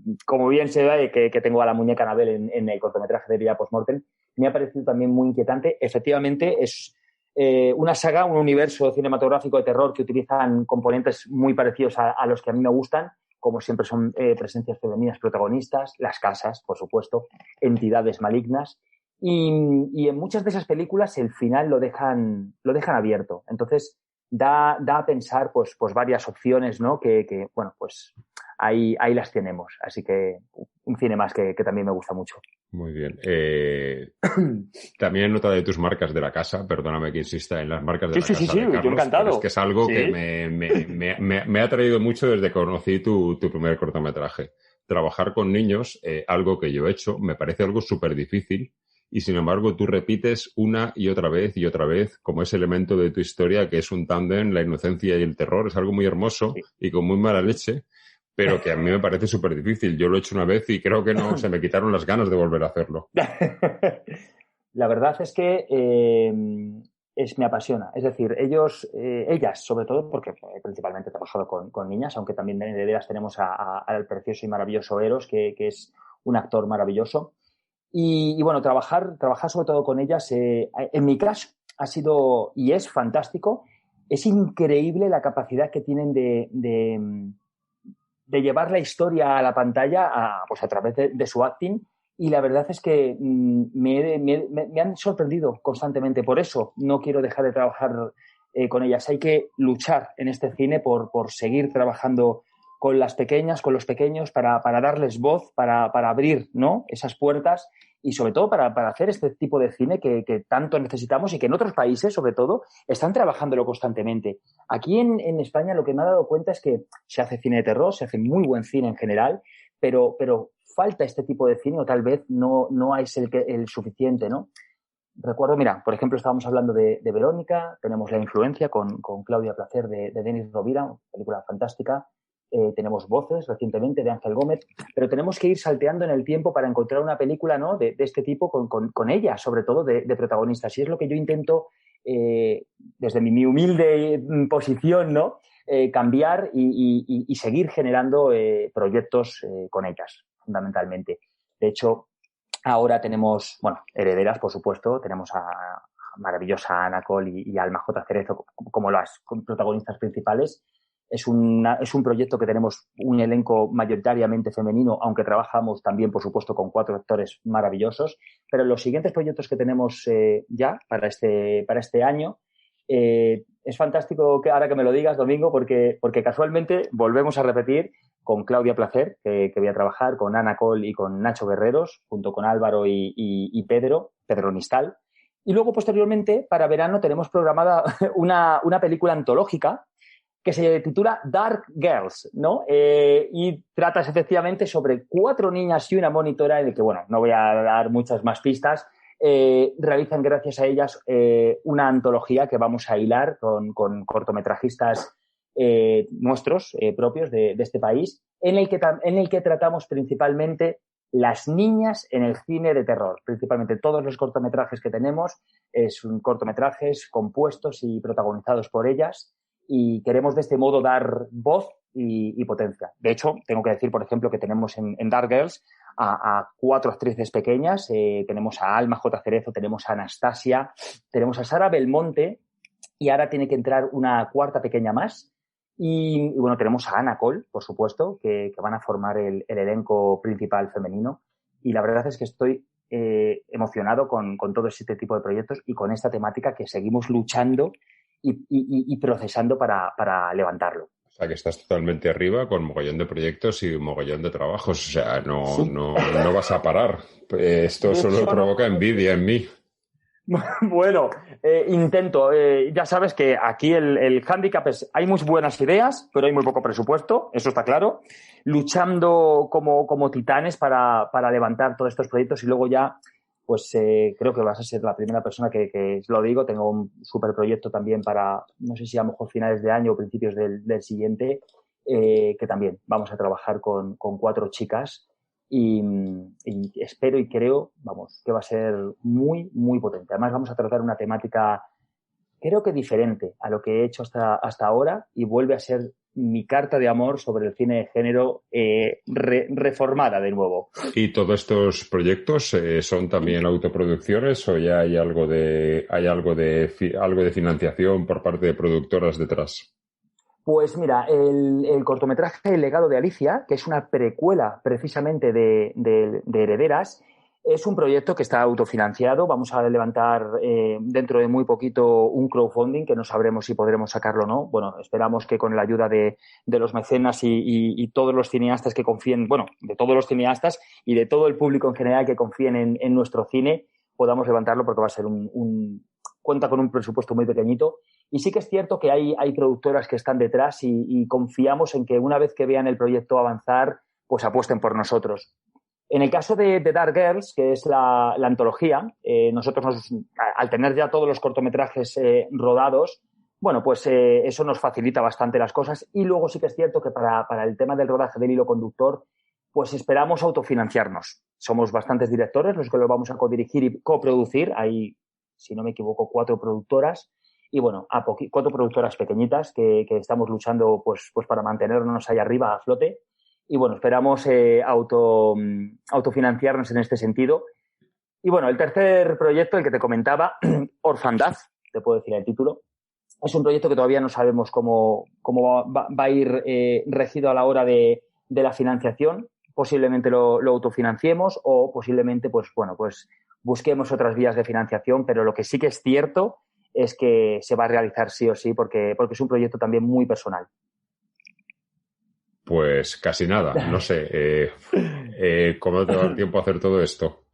se ve que tengo a la muñeca Annabelle en el cortometraje de Vida Postmortem, me ha parecido también muy inquietante. Efectivamente, es una saga, un universo cinematográfico de terror que utilizan componentes muy parecidos a los que a mí me gustan, como siempre son presencias femeninas protagonistas, las casas, por supuesto, entidades malignas, y en muchas de esas películas el final lo dejan abierto. Entonces, da a pensar pues varias opciones, ¿no? Que bueno, pues ahí las tenemos. Así que un cine más que también me gusta mucho. Muy bien. También he notado de tus marcas de la casa, perdóname que insista en las marcas de la casa de Carlos, yo encantado. pero es que es algo ¿Sí? que me ha traído mucho desde que conocí tu primer cortometraje. Trabajar con niños, algo que yo he hecho, me parece algo súper difícil. Y sin embargo, tú repites una y otra vez como ese elemento de tu historia que es un tándem, la inocencia y el terror. Es algo muy hermoso y con muy mala leche, pero que a mí me parece súper difícil. Yo lo he hecho una vez y creo que no se me quitaron las ganas de volver a hacerlo. La verdad es que me apasiona. Es decir, ellas sobre todo, porque principalmente he trabajado con niñas, aunque también en Herederas tenemos al precioso y maravilloso Eros, que es un actor maravilloso. Y bueno, trabajar sobre todo con ellas, en mi caso, ha sido y es fantástico. Es increíble la capacidad que tienen de llevar la historia a la pantalla pues a través de su acting. Y la verdad es que me han sorprendido constantemente. Por eso no quiero dejar de trabajar con ellas. Hay que luchar en este cine por seguir trabajando con las pequeñas, con los pequeños, para darles voz, para abrir, ¿no?, esas puertas y sobre todo para hacer este tipo de cine que tanto necesitamos y que en otros países, sobre todo, están trabajándolo constantemente. Aquí en España lo que me he dado cuenta es que se hace cine de terror, se hace muy buen cine en general, pero falta este tipo de cine o tal vez no es el suficiente, ¿no? Recuerdo, mira, por ejemplo, estábamos hablando de Verónica, tenemos La influencia con Claudia Placer de Denis Rovira, una película fantástica. Tenemos Voces recientemente de Ángel Gómez, pero tenemos que ir salteando en el tiempo para encontrar una película, ¿no?, de este tipo con ella, sobre todo de protagonistas. Y es lo que yo intento, desde mi humilde posición, ¿no?, cambiar y seguir generando proyectos con ellas, fundamentalmente. De hecho, ahora tenemos, bueno, Herederas, por supuesto, tenemos a maravillosa Ana Cole y Alma J. Cerezo como las protagonistas principales. Es un proyecto que tenemos un elenco mayoritariamente femenino, aunque trabajamos también, por supuesto, con 4 actores maravillosos. Pero los siguientes proyectos que tenemos ya para este año, es fantástico que ahora que me lo digas, Domingo, porque casualmente volvemos a repetir con Claudia Placer, que voy a trabajar, con Ana Cole y con Nacho Guerreros, junto con Álvaro y Pedro Nistal. Y luego, posteriormente, para verano, tenemos programada una película antológica que se titula Dark Girls, ¿no? Y trata efectivamente sobre 4 niñas y una monitora en el que, bueno, no voy a dar muchas más pistas, realizan gracias a ellas una antología que vamos a hilar con cortometrajistas nuestros, propios de este país, en el que tratamos principalmente las niñas en el cine de terror. Principalmente todos los cortometrajes que tenemos son cortometrajes compuestos y protagonizados por ellas, y queremos de este modo dar voz y potencia. De hecho, tengo que decir, por ejemplo, que tenemos en Dark Girls a 4 actrices pequeñas. Tenemos a Alma J. Cerezo, tenemos a Anastasia, tenemos a Sara Belmonte, y ahora tiene que entrar una 4ª pequeña más. Y bueno, tenemos a Ana Cole, por supuesto, que van a formar el elenco principal femenino. Y la verdad es que estoy emocionado con todo este tipo de proyectos y con esta temática que seguimos luchando y procesando para levantarlo. O sea, que estás totalmente arriba con mogollón de proyectos y mogollón de trabajos. O sea, no vas a parar. Esto solo provoca envidia en mí. Bueno, intento. Ya sabes que aquí el hándicap es, hay muy buenas ideas, pero hay muy poco presupuesto, eso está claro. Luchando como titanes para levantar todos estos proyectos, y luego ya, pues creo que vas a ser la primera persona que lo digo. Tengo un súper proyecto también para, no sé si a lo mejor finales de año o principios del siguiente, que también vamos a trabajar con 4 chicas. Y espero y creo, vamos, que va a ser muy, muy potente. Además, vamos a tratar una temática creo que diferente a lo que he hecho hasta ahora y vuelve a ser mi carta de amor sobre el cine de género reformada de nuevo. ¿Y todos estos proyectos son también autoproducciones o ya hay algo de financiación por parte de productoras detrás? Pues mira, el cortometraje El legado de Alicia, que es una precuela precisamente de Herederas, es un proyecto que está autofinanciado. Vamos a levantar dentro de muy poquito un crowdfunding que no sabremos si podremos sacarlo o no. Bueno, esperamos que con la ayuda de los mecenas y todos los cineastas que confíen, bueno, de todos los cineastas y de todo el público en general que confíen en nuestro cine, podamos levantarlo porque va a ser cuenta con un presupuesto muy pequeñito. Y sí que es cierto que hay productoras que están detrás y confiamos en que una vez que vean el proyecto avanzar, pues apuesten por nosotros. En el caso de Dark Girls, que es la antología, nosotros al tener ya todos los cortometrajes rodados, bueno, pues eso nos facilita bastante las cosas. Y luego sí que es cierto que para el tema del rodaje del hilo conductor, pues esperamos autofinanciarnos. Somos bastantes directores los que lo vamos a codirigir y coproducir. Hay, si no me equivoco, 4 productoras. Y bueno, 4 productoras pequeñitas que estamos luchando pues para mantenernos ahí arriba a flote. Y bueno, esperamos autofinanciarnos en este sentido. Y bueno, el tercer proyecto, el que te comentaba, Orfandad, te puedo decir el título, es un proyecto que todavía no sabemos cómo va a ir regido a la hora de la financiación. Posiblemente lo autofinanciemos o posiblemente, pues busquemos otras vías de financiación, pero lo que sí que es cierto es que se va a realizar sí o sí porque es un proyecto también muy personal. Pues casi nada, no sé. ¿Cómo te va el tiempo a hacer todo esto?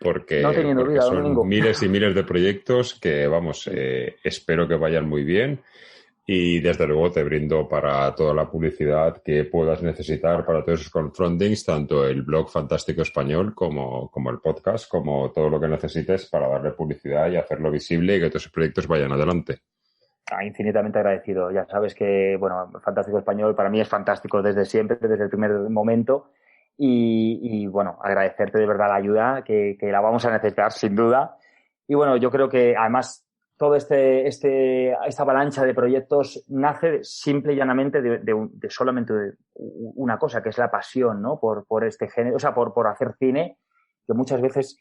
Porque son Domingo. Miles y miles de proyectos que, espero que vayan muy bien y desde luego te brindo para toda la publicidad que puedas necesitar para todos esos crowdfundings, tanto el blog Fantástico Español como el podcast, como todo lo que necesites para darle publicidad y hacerlo visible y que todos esos proyectos vayan adelante. Infinitamente agradecido. Ya sabes que, Fantástico Español para mí es fantástico desde siempre, desde el primer momento. Y agradecerte de verdad la ayuda, que la vamos a necesitar sin duda. Y bueno, yo creo que además todo esta avalancha de proyectos nace simple y llanamente de solamente una cosa, que es la pasión, ¿no? Por este género, o sea, por hacer cine, que muchas veces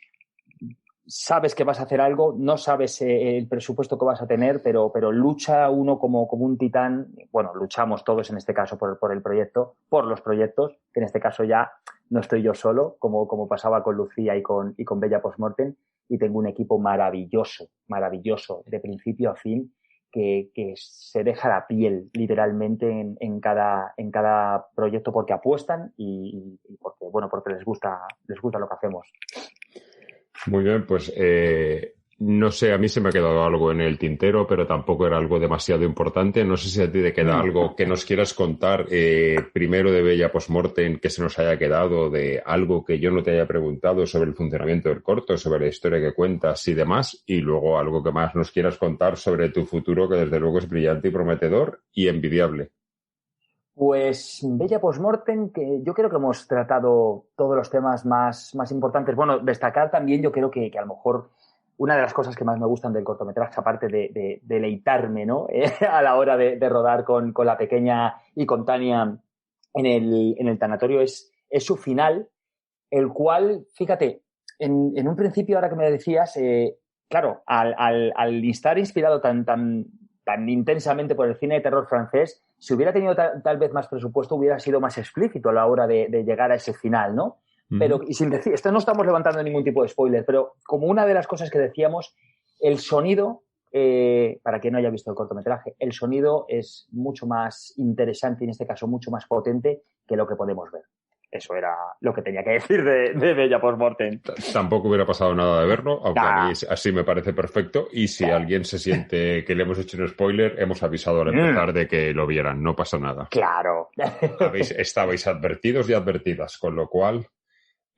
sabes que vas a hacer algo, no sabes el presupuesto que vas a tener, pero lucha uno como un titán. Bueno, luchamos todos en este caso por el proyecto, por los proyectos, que en este caso ya no estoy yo solo, como pasaba con Lucía y con Bella Postmortem, y tengo un equipo maravilloso, de principio a fin, que se deja la piel literalmente en cada proyecto porque apuestan y porque les gusta lo que hacemos. Muy bien, pues no sé, a mí se me ha quedado algo en el tintero, pero tampoco era algo demasiado importante. No sé si a ti te queda algo que nos quieras contar primero de Bella Postmortem que se nos haya quedado, de algo que yo no te haya preguntado sobre el funcionamiento del corto, sobre la historia que cuentas y demás, y luego algo que más nos quieras contar sobre tu futuro, que desde luego es brillante y prometedor y envidiable. Pues Bella Postmortem, que yo creo que hemos tratado todos los temas más importantes. Bueno, destacar también, yo creo que a lo mejor una de las cosas que más me gustan del cortometraje, aparte de deleitarme, ¿no? A la hora de rodar con la pequeña y con Tania en el tanatorio, es su final, el cual, fíjate, en un principio, ahora que me decías, claro, al estar inspirado tan intensamente por el cine de terror francés, si hubiera tenido tal vez más presupuesto, hubiera sido más explícito a la hora de llegar a ese final, ¿no? Pero, y sin decir, esto no estamos levantando ningún tipo de spoiler, pero como una de las cosas que decíamos, el sonido, para quien no haya visto el cortometraje, el sonido es mucho más interesante y en este caso mucho más potente que lo que podemos ver. Eso era lo que tenía que decir de Bella Postmortem. Tampoco hubiera pasado nada de verlo, aunque a mí así me parece perfecto. Y si alguien se siente que le hemos hecho un spoiler, hemos avisado al empezar de que lo vieran. No pasa nada. Claro. Estabais advertidos y advertidas, con lo cual,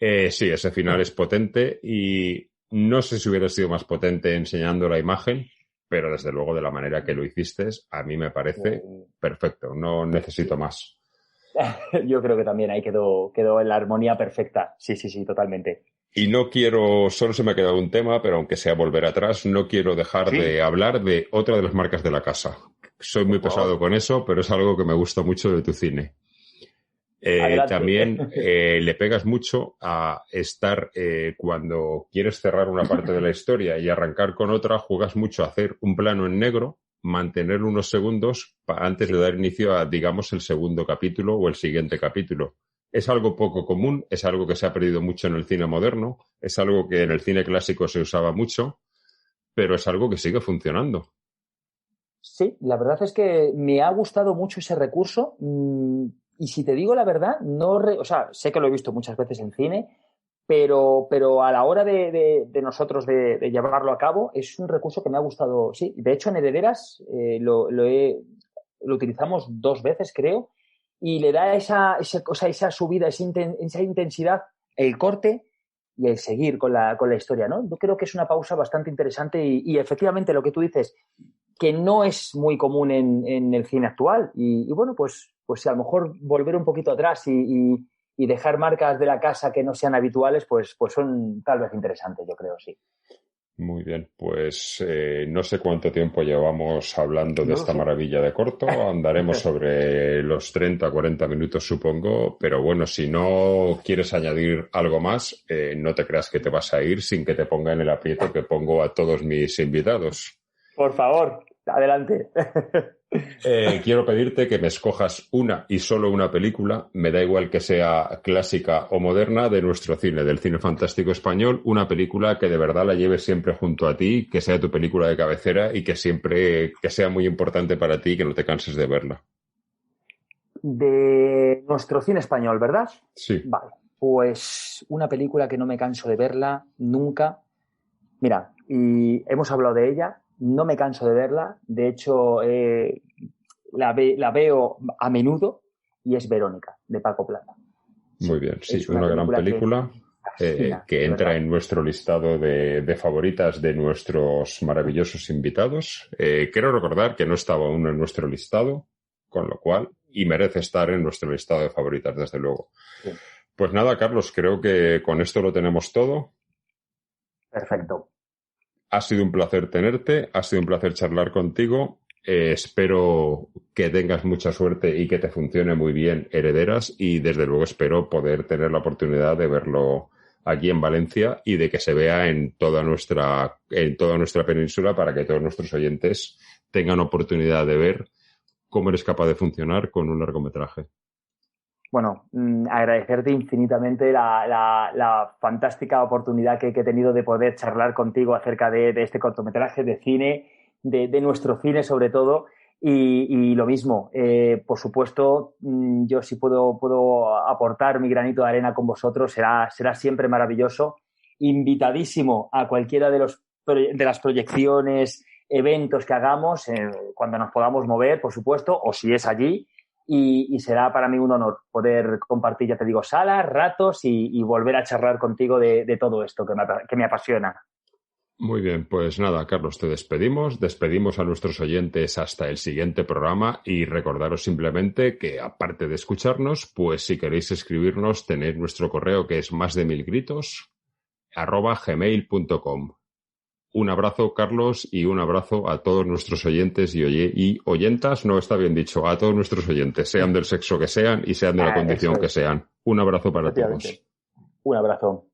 sí, ese final es potente y no sé si hubiera sido más potente enseñando la imagen, pero desde luego de la manera que lo hiciste, a mí me parece perfecto. No necesito más. Yo creo que también ahí quedó en la armonía perfecta. Sí, totalmente. Y no quiero, solo se me ha quedado un tema, pero aunque sea volver atrás, no quiero dejar de hablar de otra de las marcas de la casa. Soy muy pesado con eso, pero es algo que me gusta mucho de tu cine. También le pegas mucho a estar, cuando quieres cerrar una parte de la historia y arrancar con otra, juegas mucho a hacer un plano en negro, mantener unos segundos antes de dar inicio a, digamos, el segundo capítulo o el siguiente capítulo. Es algo poco común, es algo que se ha perdido mucho en el cine moderno, es algo que en el cine clásico se usaba mucho, pero es algo que sigue funcionando. Sí, la verdad es que me ha gustado mucho ese recurso y si te digo la verdad, o sea, sé que lo he visto muchas veces en cine, pero a la hora de nosotros de llevarlo a cabo es un recurso que me ha gustado, sí. De hecho, en Herederas lo utilizamos 2 veces, creo, y le da esa subida, esa intensidad, el corte y el seguir con la historia, ¿no? Yo creo que es una pausa bastante interesante y efectivamente lo que tú dices, que no es muy común en el cine actual. Y bueno, pues a lo mejor volver un poquito atrás y dejar marcas de la casa que no sean habituales, pues son tal vez interesantes, yo creo, sí. Muy bien, pues no sé cuánto tiempo llevamos hablando de esta maravilla de corto, andaremos sobre los 30 o 40 minutos supongo, pero bueno, si no quieres añadir algo más, no te creas que te vas a ir sin que te ponga en el aprieto que pongo a todos mis invitados. Por favor, adelante. Quiero pedirte que me escojas una y solo una película, me da igual que sea clásica o moderna, de nuestro cine, del cine fantástico español, una película que de verdad la lleves siempre junto a ti, que sea tu película de cabecera y que siempre que sea muy importante para ti y que no te canses de verla. De nuestro cine español, ¿verdad? Sí. Vale, pues una película que no me canso de verla nunca. Mira, y hemos hablado de ella. No me canso de verla, de hecho la veo a menudo y es Verónica, de Paco Plaza. Muy bien, sí, una gran película que entra en nuestro listado de favoritas de nuestros maravillosos invitados. Quiero recordar que no estaba aún en nuestro listado, con lo cual, y merece estar en nuestro listado de favoritas, desde luego. Sí. Pues nada, Carlos, creo que con esto lo tenemos todo. Perfecto. Ha sido un placer tenerte, ha sido un placer charlar contigo. Espero que tengas mucha suerte y que te funcione muy bien Herederas y desde luego espero poder tener la oportunidad de verlo aquí en Valencia y de que se vea en toda nuestra península para que todos nuestros oyentes tengan oportunidad de ver cómo eres capaz de funcionar con un largometraje. Bueno, agradecerte infinitamente la fantástica oportunidad que he tenido de poder charlar contigo acerca de este cortometraje, de cine, de nuestro cine sobre todo, y lo mismo, por supuesto, yo si puedo aportar mi granito de arena con vosotros, será siempre maravilloso, invitadísimo a cualquiera de las proyecciones, eventos que hagamos, cuando nos podamos mover, por supuesto, o si es allí. Y será para mí un honor poder compartir, ya te digo, salas, ratos y volver a charlar contigo de todo esto que me apasiona. Muy bien, pues nada, Carlos, te despedimos a nuestros oyentes hasta el siguiente programa y recordaros simplemente que aparte de escucharnos, pues si queréis escribirnos tenéis nuestro correo que es masdemilgritos@gmail.com. Un abrazo, Carlos, y un abrazo a todos nuestros oyentes y oyentas, no está bien dicho, a todos nuestros oyentes, sean del sexo que sean y sean de la condición que sean. Un abrazo para todos. Un abrazo.